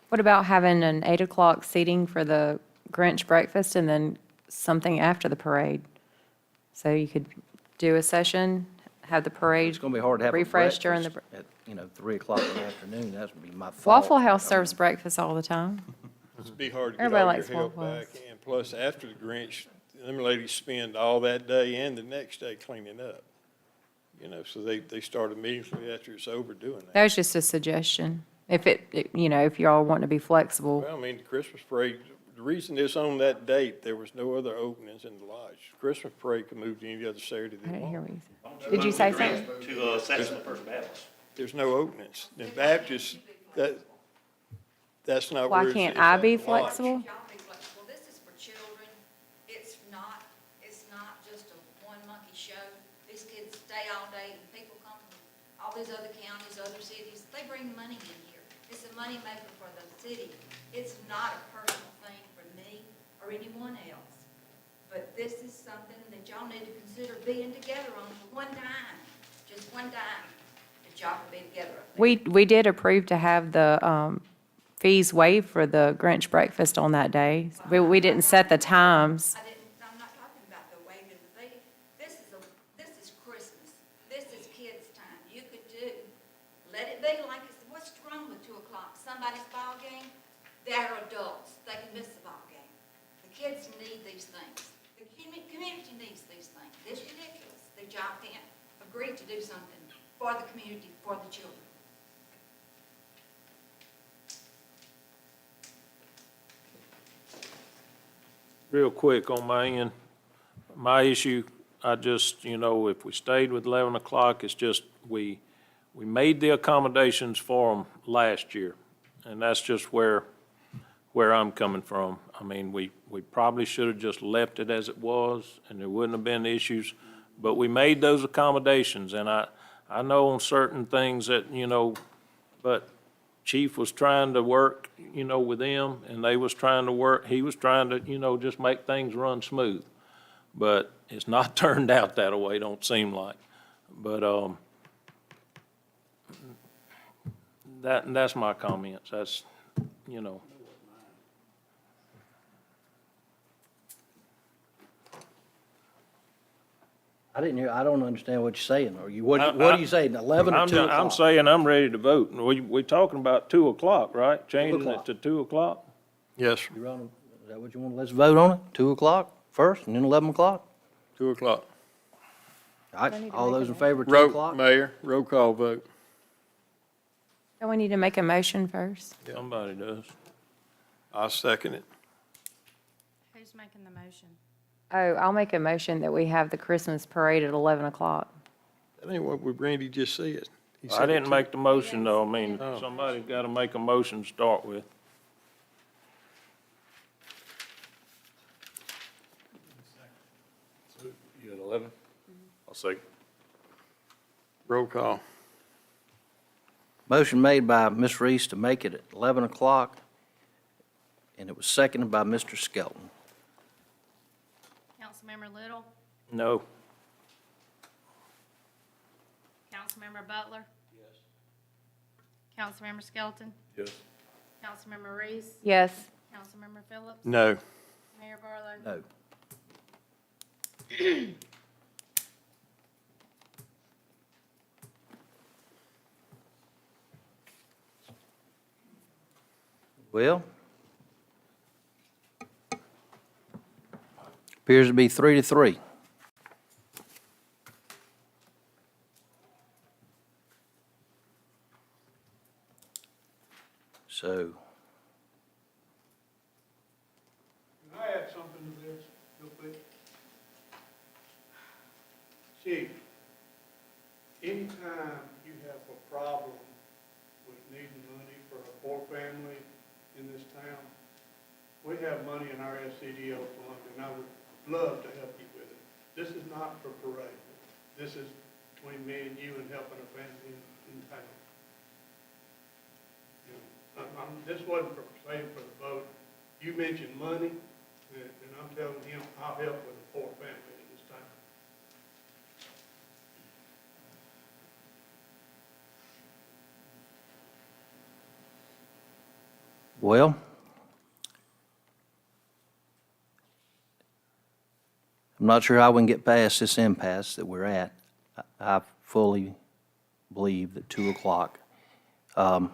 What about having an 8 o'clock seating for the Grinch breakfast and then something after the parade? So you could do a session, have the parade It's going to be hard to have a refresh during the. breakfast at 3 o'clock in the afternoon. That would be my thought. Waffle House serves breakfast all the time. It'd be hard to get Everybody all your likes help Waffle back, House. and plus, after the Grinch, them ladies spend all that day and the next day cleaning up. So they start immediately after it's over doing that. That was just a suggestion. If if y'all want to be flexible. Well, the Christmas parade, the reason it's on that date, there was no other openings in the lodge. Christmas parade could move to any other Saturday I they didn't hear want. what you said. Did you say something? To Satsuma First Baptist. There's no openings. In Baptist, that's not Why where it's. can't it's I at be the lodge. flexible? Y'all be flexible. This is for children. It's not just a one monkey show. These kids stay all day and people come from all these other counties, other cities. They bring money in here. It's a money maker for the city. It's not a personal thing for me or anyone else. But this is something that y'all need to consider being together on for one dime, just one dime, that y'all can be together up there. We did approve to have the fees waived for the Grinch breakfast on that day. We didn't set the times. I'm not talking about the waiving the fee. This is Christmas. This is kids' time. You could let it be like what's wrong with 2 o'clock? Somebody's ball game? They're adults. They can miss the ball game. The kids need these things. The community needs these things. It's ridiculous that y'all can't agree to do something for the community, for the children. Real quick on my end, my issue, if we stayed with 11 o'clock, it's just, we made the accommodations for them last year, and that's just where I'm coming from. We probably should have just left it as it was, and there wouldn't have been issues, but we made those accommodations, and I know on certain things that, but Chief was trying to work, with them, and they was trying to work, he was trying to, just make things run smooth. But it's not turned out that way, don't seem like. But, that's my comments, that's, I don't understand what you're saying. What are you saying, 11 or 2 o'clock? I'm saying I'm ready to vote. We talking about 2 o'clock, right? Changing it o'clock. to 2 o'clock? Yes, sir. Is that what you want? Let's vote on it, 2 o'clock first, and then 11 o'clock? 2 o'clock. All right, all those in favor of 2 Roll, o'clock? Mayor, roll call vote. Don't we need to make a motion first? Somebody does. I'll second it. Who's making the motion? Oh, I'll make a motion that we have the Christmas parade at 11 o'clock. That ain't what Randy just said. He I said didn't it make the motion, though. I mean, Oh. somebody's got to make a motion to start with. You at 11? I'll second. Roll call. Motion made by Ms. Reese to make it at 11 o'clock, and it was seconded by Mr. Skelton. Councilmember Little? No. Councilmember Butler? Yes. Councilmember Skelton? Yes. Councilmember Reese? Yes. Councilmember Phillips? No. Mayor Barlow? No. Well, appears to be 3-3. So, Can I add something to this real quick? Chief, anytime you have a problem with needing money for a poor family in this town, we have money in our SCDO fund, and I would love to help you with it. This is not for parade. This is between me and you and helping a family in town. You know, this wasn't for saying for the vote. You mentioned money, and I'm telling him I'll help with a poor family in this town. well, I'm not sure how we can get past this impasse that we're at. I fully believe that 2 o'clock. And,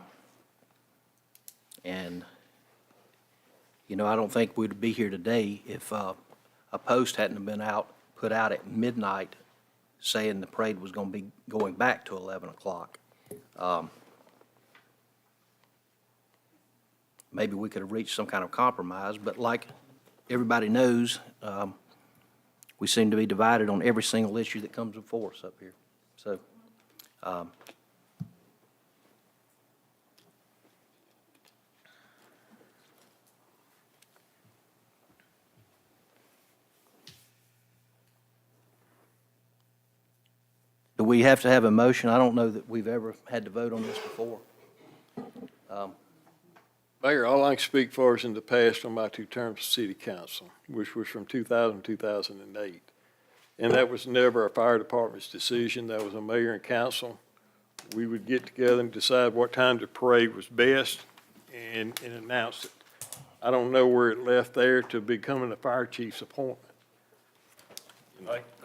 I don't think we'd be here today if a post hadn't been put out at midnight saying the parade was going to be going back to 11 o'clock. Maybe we could have reached some kind of compromise, but like everybody knows, we seem to be divided on every single issue that comes before us up here. So, do we have to have a motion? I don't know that we've ever had to vote on this before. Mayor, all I can speak for is in the past on my 2 terms of city council, which was from 2000 to 2008. And that was never a fire department's decision. That was a mayor and council. We would get together and decide what time the parade was best and announce it. I don't know where it left there to becoming the fire chief's appointment.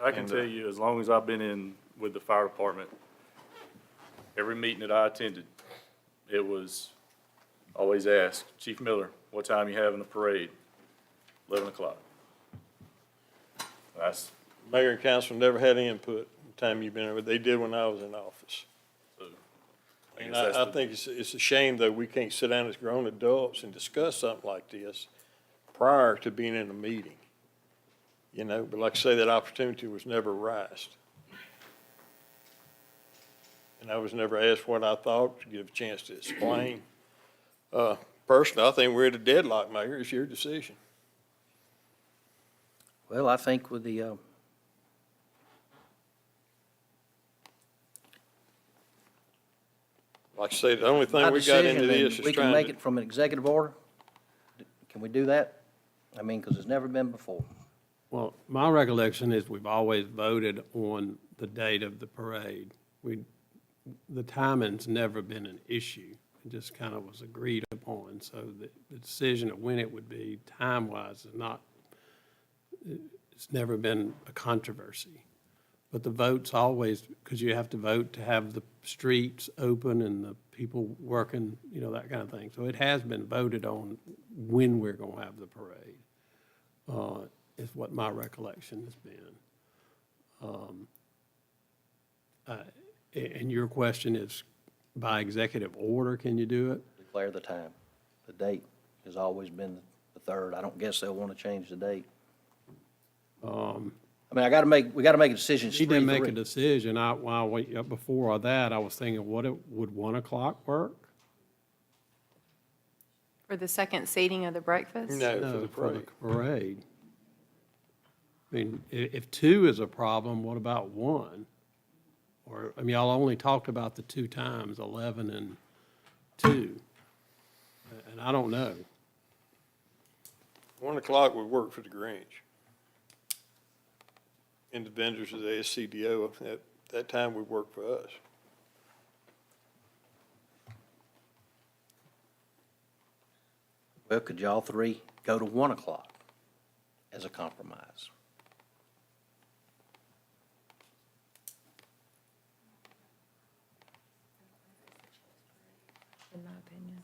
I can tell you, as long as I've been in with the fire department, every meeting that I attended, it was always asked, Chief Miller, what time you having the parade? 11 o'clock. That's, Mayor and council never had input the time you've been there, but they did when I was in office. so, I And guess that's I the, think it's a shame, though, we can't sit down as grown adults and discuss something like this prior to being in a meeting. But like I say, that opportunity was never raised. And I was never asked what I thought, to give a chance to explain. Personally, I think we're at a deadlock, Mayor. It's your decision. Well, I think with the, Like I said, the only thing Our we got into decision, then this is we can trying make to, it from an executive order? Can we do that? I mean, because it's never been before. Well, my recollection is we've always voted on the date of the parade. The timing's never been an issue. It just kind of was agreed upon. So the decision of when it would be time-wise is not, it's never been a controversy. But the vote's always, because you have to vote to have the streets open and the people working, you know, that kind of thing. So it has been voted on when we're going to have the parade, is what my recollection has been. And your question is, by executive order, can you do it? Declare the time. The date has always been the 3rd. I don't guess they'll want to change the date. I mean, we got to make a decision. It's He didn't make a 3-3. decision. Before that, I was thinking, would 1 o'clock work? For the second seating of the breakfast? no, for No, the for the parade. parade. I mean, if 2 is a problem, what about 1? Or, I mean, y'all only talked about the 2 times, 11 and 2. And I don't know. 1 o'clock would work for the Grinch. And the vendors of the SCDO, at that time would work for us. Well, could y'all 3 go to 1 o'clock as a compromise? In my opinion.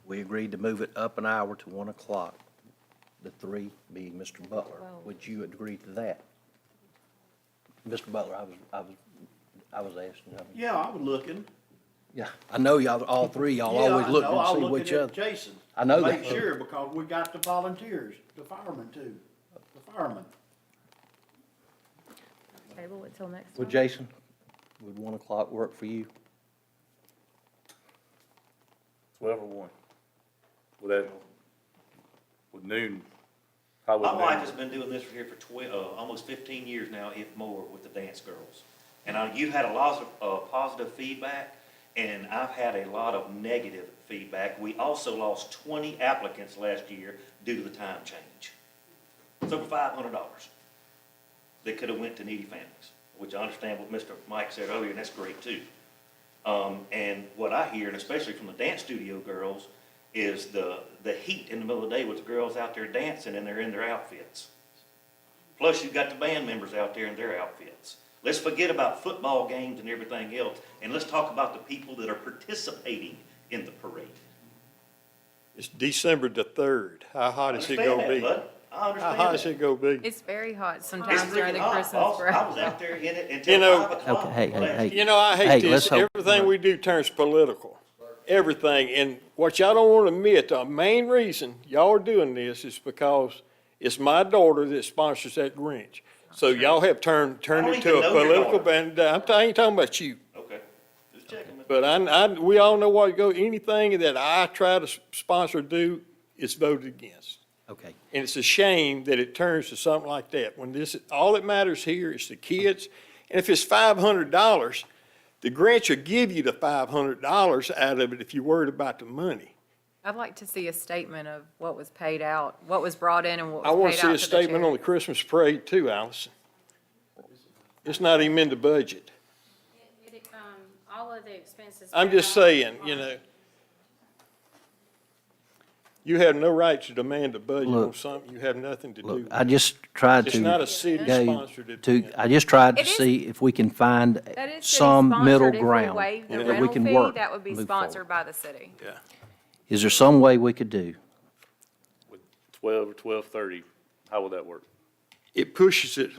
We agreed to move it up an hour to 1 o'clock, the 3 being Mr. Butler. Well- Would you agree to that? Mr. Butler, I was asking. Yeah, I was looking. Yeah, I know y'all, all 3, y'all Yeah, always I look know. and I was see looking which at other. Jason. I know Make that. sure, because we got the volunteers, the firemen too, the firemen. Table it till next Well, time. Jason, would 1 o'clock work for you? 12 or 1? With noon, how would My noon wife work? has been doing this here for almost 15 years now, if more, with the dance girls. And you've had a lot of positive feedback, and I've had a lot of negative feedback. We also lost 20 applicants last year due to the time change. It's over $500 that could have went to needy families, which I understand what Mr. Mike said earlier, and that's great too. And what I hear, and especially from the dance studio girls, is the heat in the middle of the day with the girls out there dancing and they're in their outfits. Plus you've got the band members out there in their outfits. Let's forget about football games and everything else, and let's talk about the people that are participating in the parade. It's December the 3rd. How hot is it Understand gonna that, be? bud. I How understand hot is that. it gonna be? It's very hot It's sometimes during freaking the hot, Christmas boss. break. I was out there in it You until know- 5 o'clock. Okay, hey. You know, I Hey, hate let's this. hope- Everything we do turns political. Everything. And what y'all don't want to admit, the main reason y'all are doing this is because it's my daughter that sponsors that Grinch. So y'all have turned I don't it to even a know your political daughter. band. I ain't talking about you. Okay, just checking. But we all know what anything that I try to sponsor or do is voted against. Okay. And it's a shame that it turns to something like that. When all that matters here is the kids. And if it's $500, the Grinch will give you the $500 out of it if you're worried about the money. I'd like to see a statement of what was paid out, what was brought in and what I want was to paid see out a to the statement on the charity. Christmas parade too, Allison. It's not even in the budget. All of the expenses. I'm just saying, you know, you have no right to demand a budget on Look, something you have nothing to do Look, with. I just tried It's not a to city-sponsored event. I just tried to It is- see if we can find That is some middle city-sponsored. ground If we waive the that we rental can fee, work. that would be move sponsored forward. by the city. Yeah. Is there some way we could do? With 12 or 12:30, how would that work? It pushes it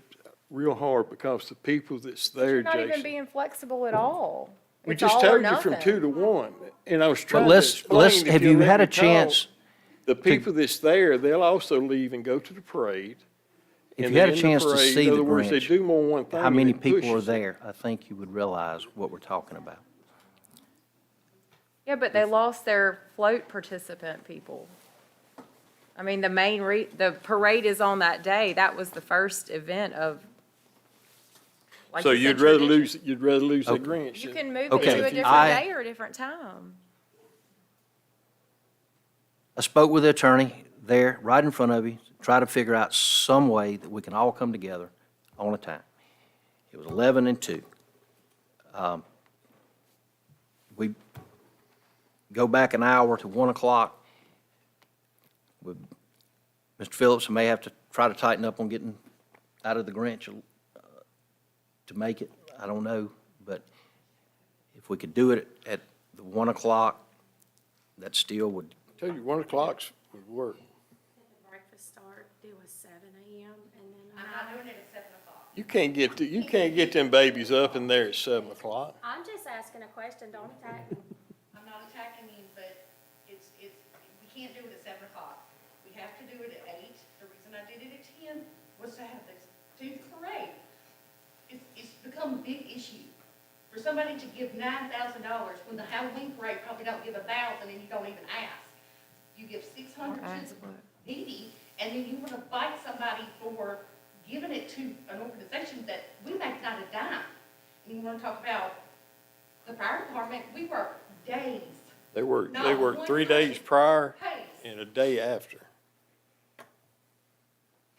real hard because the people that's there, You're not even Jason. being flexible at all. We It's just all or told you from nothing. 2 to 1, and I was But trying to let's, explain, if have you'll you let had me a chance, talk, the people that's there, they'll also leave and go to the parade. if and you had a then in the chance to parade, see in the other words, they Grinch, do more than one thing. how and many it people are pushes it. there, I think you would realize what we're talking about. Yeah, but they lost their float participant people. I mean, the parade is on that day. That was the first event of Like So you said, you'd rather lose that Okay. Grinch? You can move it Okay, to a different I- day or a different time. I spoke with the attorney there, right in front of you, try to figure out some way that we can all come together on a time. It was 11 and 2. We go back an hour to 1 o'clock. With Mr. Phillips, I may have to try to tighten up on getting out of the Grinch to make it. I don't know, but if we could do it at the 1 o'clock, that still would, Tell you, 1 o'clock would work. The breakfast start, do a 7 AM and then. I'm not doing it at 7 o'clock. You can't get them babies up in there at 7 o'clock. I'm just asking a question, don't attack me. I'm not attacking you, but we can't do it at 7 o'clock. We have to do it at 8. The reason I did it at 10 was to have this tooth parade. It's become a big issue. For somebody to give $9,000 when the Halloween parade probably don't give 1,000 and you don't even ask. You give 600 to Ask the what? needy, and then you want to fight somebody for giving it to an organization that we make not a dime. And you want to talk about the fire department, we work days. They work Not one 3 days prior Hey, and a day after.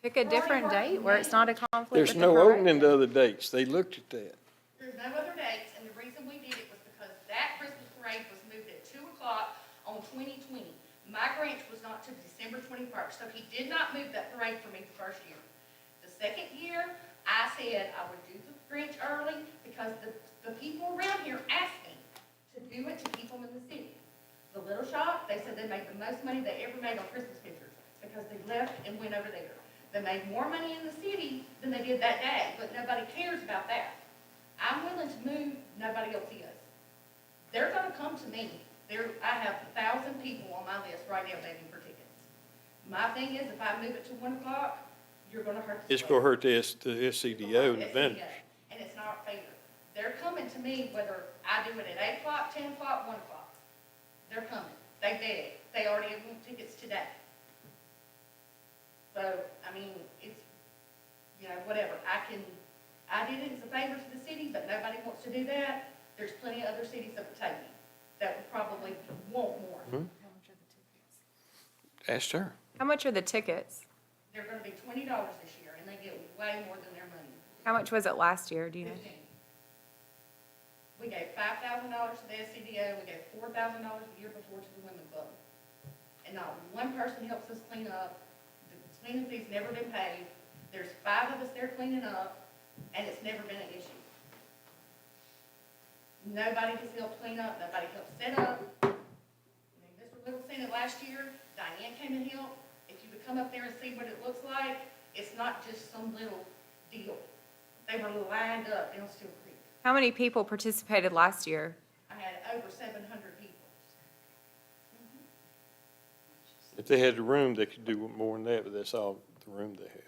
Pick a different date where it's not a conflict There's with the no parade. opening to other dates. They looked at that. there's no other dates, and the reason we did it was because that Christmas parade was moved at 2 o'clock on 2020. My Grinch was not to December 21st, so he did not move that parade for me the first year. The second year, I said I would do the Grinch early because the people around here asked me to do it to keep them in the city. The Little Shop, they said they made the most money they ever made on Christmas pictures because they left and went over there. They made more money in the city than they did that day, but nobody cares about that. I'm willing to move, nobody else is. They're gonna come to me. I have 1,000 people on my list right now begging for tickets. My thing is, if I move it to 1 o'clock, you're gonna hurt the It's square. gonna hurt the SCDO and the vendors. And it's not fair. They're coming to me whether I do it at 8 o'clock, 10 o'clock, 1 o'clock. They're coming. They beg. They already have won tickets today. So, I mean, it's, whatever. I did it as a favor to the city, but nobody wants to do that. There's plenty of other cities that would take me, that would probably want more. Hmm? Asked her. How much are the tickets? They're gonna be $20 this year, and they get way more than their money. How much was it last year, do you know? 15. We gave $5,000 to the SCDO, we gave $4,000 the year before to the Women's Club. And not one person helps us clean up. The cleaning fee's never been paid. There's 5 of us there cleaning up, and it's never been an issue. Nobody has helped clean up, nobody helped set up. I mean, Mr. Little seen it last year, Diane came and helped. If you would come up there and see what it looks like, it's not just some little deal. They were lined up down Steel Creek. How many people participated last year? I had over 700 people. If they had the room, they could do more than that, but that's all the room they have.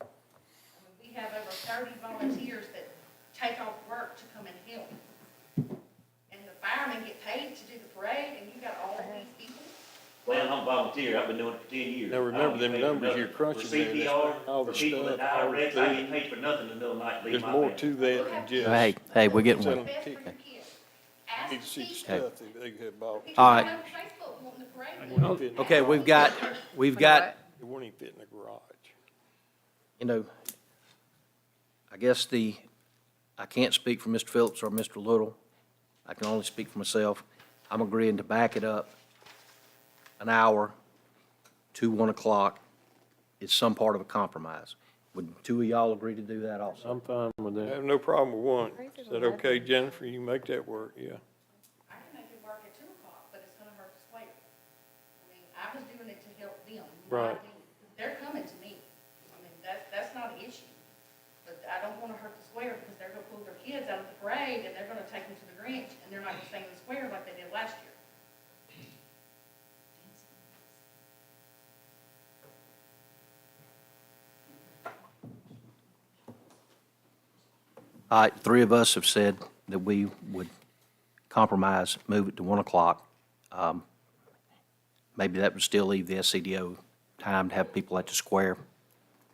I mean, we have over 30 volunteers that take off work to come and help. And the firemen get paid to do the parade, and you got all these people. Well, I'm volunteer, I've been doing it for 10 years. Now, remember I don't get them paid for numbers nothing. you're crunching For there, that's CPR, all the for people that stuff, die all of the wrecks, I food. get paid for nothing in the middle of the night, leave There's my more family. to that than just. hey, we're getting Tell one. them Best for ticket. your kids. Ask Need to see the people. stuff that they have bought. People All right. on Facebook wanting the parade. It wouldn't fit in the- Okay, we've got, It wouldn't even fit in the garage. I guess I can't speak for Mr. Phillips or Mr. Little. I can only speak for myself. I'm agreeing to back it up an hour to 1 o'clock. It's some part of a compromise. Would 2 of y'all agree to do that also? I'm fine with I that. have no problem with one. Is that okay, Jennifer? You can make that work, yeah. I can make it work at 2 o'clock, but it's gonna hurt the square. I mean, I was doing it to help them, Right. not me. They're coming to me. I mean, that's not an issue. But I don't wanna hurt the square because they're gonna pull their kids out of the parade and they're gonna take them to the Grinch and they're not gonna stay in the square like they did last year. All right, 3 of us have said that we would compromise, move it to 1 o'clock. Maybe that would still leave the SCDO time to have people at the square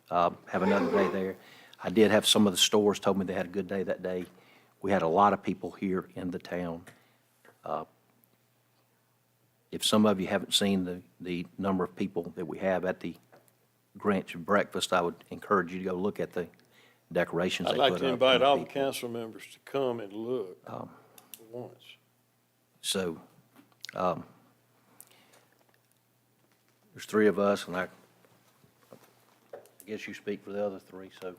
have another day there. I did have some of the stores told me they had a good day that day. We had a lot of people here in the town. If some of you haven't seen the number of people that we have at the Grinch breakfast, I would encourage you to go look at the decorations they I'd put up. like to and invite all the people. council members to come and look for once. So, there's three of us, and I guess you speak for the other three, so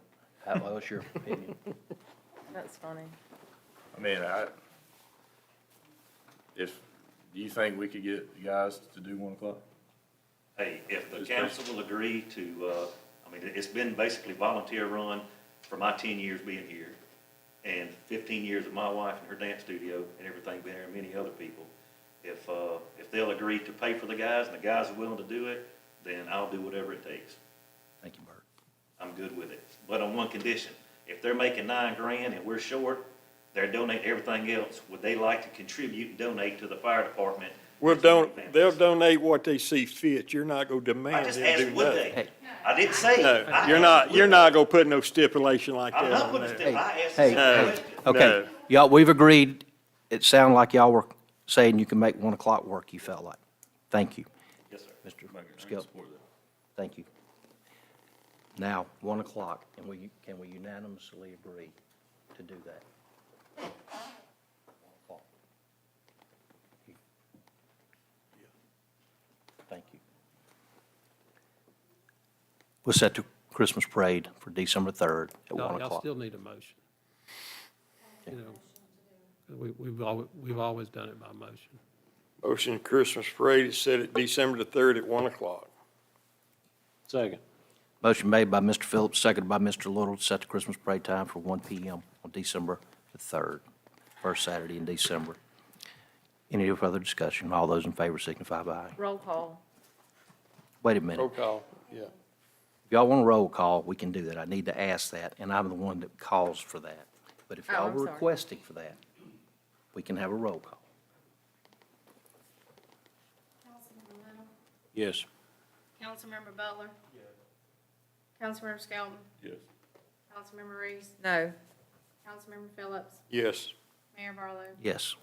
what's your opinion? That's funny. I mean, do you think we could get you guys to do 1 o'clock? Hey, if the council will agree to, I mean, it's been basically volunteer run for my 10 years being here, and 15 years of my wife and her dance studio and everything being here, and many other people. If they'll agree to pay for the guys, and the guys are willing to do it, then I'll do whatever it takes. Thank you, Bert. I'm good with it. But on one condition, if they're making $9,000 and we're short, they're donating everything else, would they like to contribute and donate to the fire department? They'll donate what they see fit. You're not gonna I demand just them asked, do would nothing. they? I didn't say. No, I you're asked, not, would you're they? not gonna put no stipulation like I'm that not on putting a there. stip, I asked. Hey, a No. question. okay, No. y'all, we've agreed, it sounded like y'all were saying you can make 1 o'clock work, you felt like. Thank you, Yes, sir. Mr. Skelton. Thank you. Now, 1 o'clock, and can we unanimously agree to do that? 1 o'clock. Thank you. We'll set the Christmas parade for December 3rd at 1 Y'all o'clock. still need a motion. You know, we've always done it by motion. Motion Christmas parade is set at December the 3rd at 1 o'clock. Second. Motion made by Mr. Phillips, seconded by Mr. Little, to set the Christmas parade time for 1 p.m. on December the 3rd, first Saturday in December. Any further discussion? All those in favor signify by aye. Roll call. Wait a minute. Roll call, yeah. If y'all want a roll call, we can do that. I need to ask that, and I'm the one that calls for that. But if Oh, y'all I'm were sorry. requesting for that, we can have a roll call. Councilmember Little, Yes. Councilmember Butler. Councilmember Skelton, Yes. Councilmember Reese, No. Councilmember Phillips, Yes. Mayor Barlow. Yes.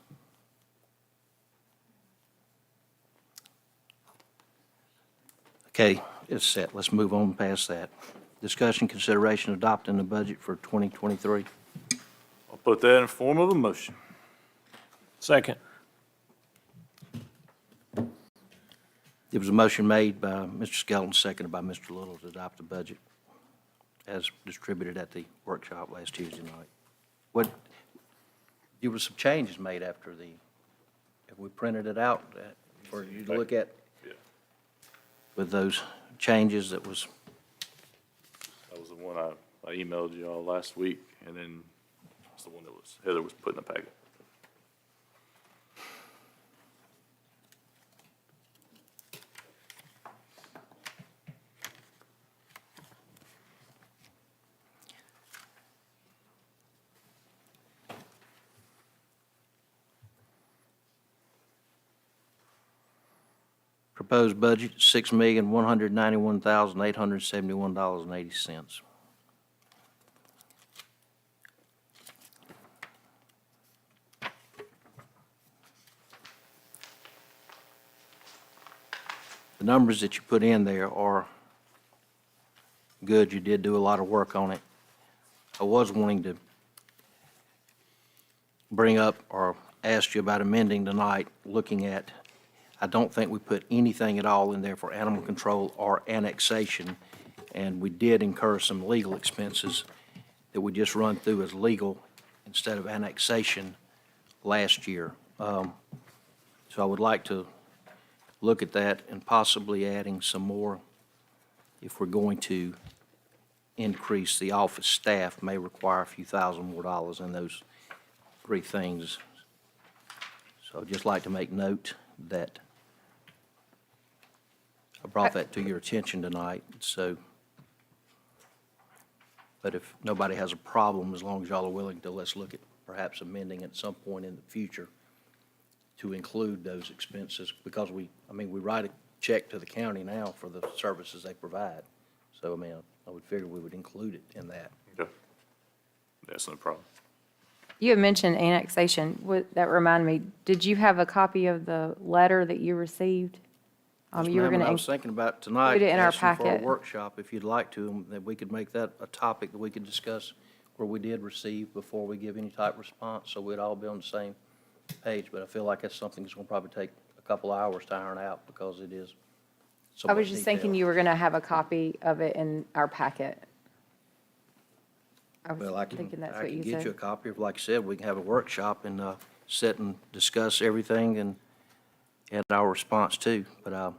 Okay, it's set. Let's move on past that. Discussion, consideration, adopting the budget for 2023. I'll put that in form of a motion. Second. There was a motion made by Mr. Skelton, seconded by Mr. Little, to adopt the budget as distributed at the workshop last Tuesday night. There were some changes made after have we printed it out for you to look at? Yeah. With those changes that was, That was the one I emailed you all last week, and then it's the one that Heather was putting in the packet. proposed budget, $6,191,871.80. The numbers that you put in there are good. You did do a lot of work on it. I was wanting to bring up or ask you about amending tonight, looking at, I don't think we put anything at all in there for animal control or annexation, and we did incur some legal expenses that we just run through as legal instead of annexation last year. So I would like to look at that and possibly adding some more if we're going to increase the office staff, may require a few thousand more dollars in those three things. So I'd just like to make note that I brought that to your attention tonight, so, but if nobody has a problem, as long as y'all are willing to, let's look at perhaps amending at some point in the future to include those expenses, because we write a check to the county now for the services they provide. So, I would figure we would include it in that. Okay. That's no problem. You had mentioned annexation. That reminded me, did you have a copy of the letter that you received? Yes, You were ma'am, and going I was to, thinking about tonight, include it in our asking for a packet. workshop, if you'd like to, and that we could make that a topic that we could discuss where we did receive before we give any type response, so we'd all be on the same page. But I feel like that's something that's going to probably take a couple hours to iron out because it is so I much was just thinking detail. you were going to have a copy of it in our packet. I Well, was thinking that's what I can you get you a said. copy of, like I said, we can have a workshop and sit and discuss everything and our response too. But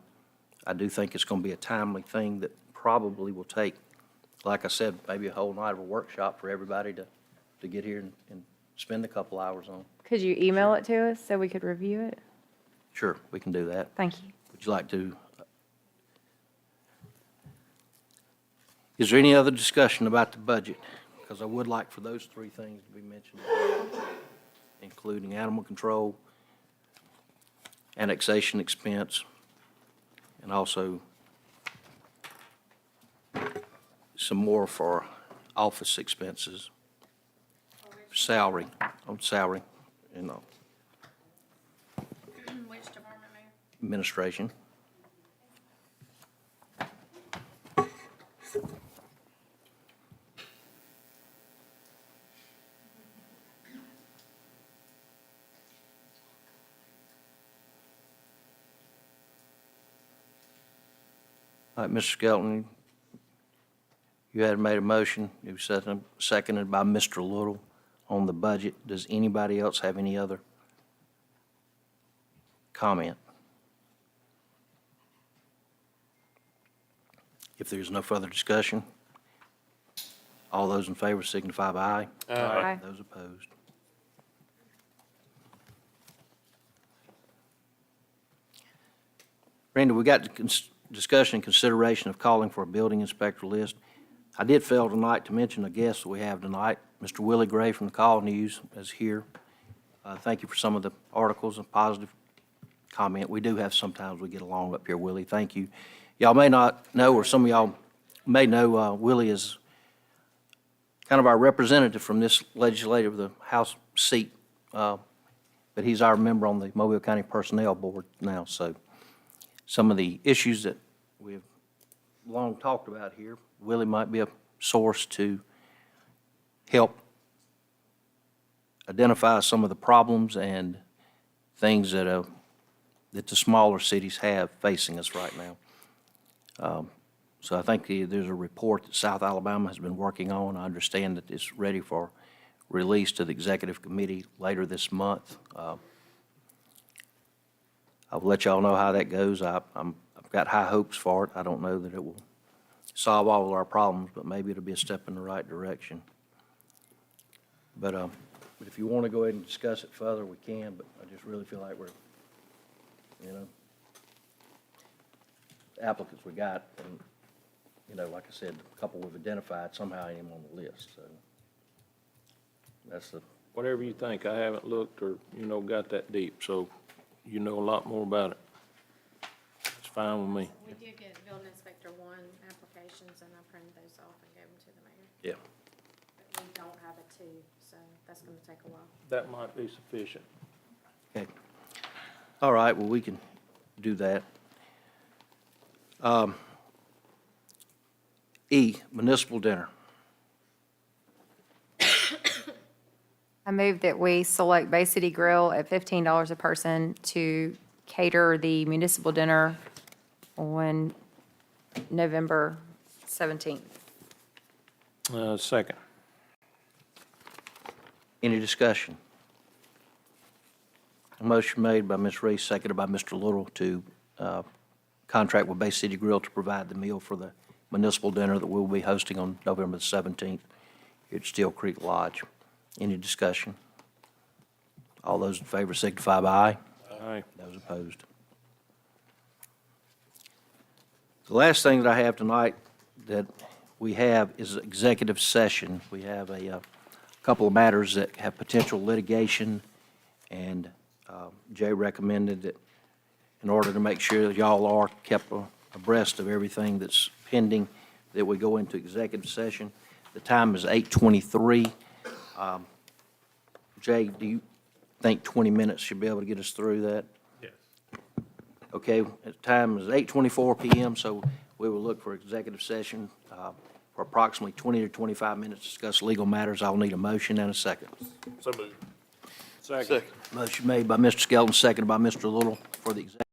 I do think it's going to be a timely thing that probably will take, like I said, maybe a whole night of a workshop for everybody to get here and spend a couple hours on. Could you email it to us so we could review it? Sure, we can do that. Thank you. Would you like to? Is there any other discussion about the budget? Because I would like for those three things to be mentioned, including animal control, annexation expense, and also some more for office expenses, salary, and Which department, Mayor? administration. All right, Mr. Skelton, you had made a motion, it was seconded by Mr. Little on the budget. Does anybody else have any other comment? If there's no further discussion, all those in favor signify by aye. Aye. Those opposed. Randy, we got the discussion and consideration of calling for a building inspector list. I did fail tonight to mention a guest that we have tonight. Mr. Willie Gray from the Call News is here. Thank you for some of the articles and positive comment. We do have sometimes we get along up here, Willie. Thank you. Y'all may not know, or some of y'all may know, Willie is kind of our representative from this legislative, the House seat, but he's our member on the Mobile County Personnel Board now. So some of the issues that we've long talked about here, Willie might be a source to help identify some of the problems and things that the smaller cities have facing us right now. So I think there's a report that South Alabama has been working on. I understand that it's ready for release to the executive committee later this month. I'll let y'all know how that goes. I've got high hopes for it. I don't know that it will solve all of our problems, but maybe it'll be a step in the right direction. But if you want to go ahead and discuss it further, we can, but I just really feel like we're, the applicants we got, and, like I said, a couple we've identified, somehow ain't even on the list, so that's the. Whatever you think, I haven't looked or, got that deep, so you know a lot more about it. It's fine with me. We did get building inspector 1 applications, and I printed those off and gave them to the mayor. Yeah. But we don't have a 2, so that's gonna take a while. That might be sufficient. Okay. All right, well, we can do that. E, municipal dinner. I move that we select Bay City Grill at $15 a person to cater the municipal dinner on November 17th. Second. Any discussion? A motion made by Ms. Reese, seconded by Mr. Little to contract with Bay City Grill to provide the meal for the municipal dinner that we'll be hosting on November the 17th here at Steel Creek Lodge. Any discussion? All those in favor signify by aye. Aye. Those opposed. The last thing that I have tonight that we have is executive session. We have a couple of matters that have potential litigation, and Jay recommended that in order to make sure that y'all are kept abreast of everything that's pending, that we go into executive session. The time is 8:23. Jay, do you think 20 minutes should be able to get us through that? Yes. Okay, the time is 8:24 PM, so we will look for executive session for approximately 20 to 25 minutes to discuss legal matters. I'll need a motion and a second. So moved. Second. Motion made by Mr. Skelton, seconded by Mr. Little for the executive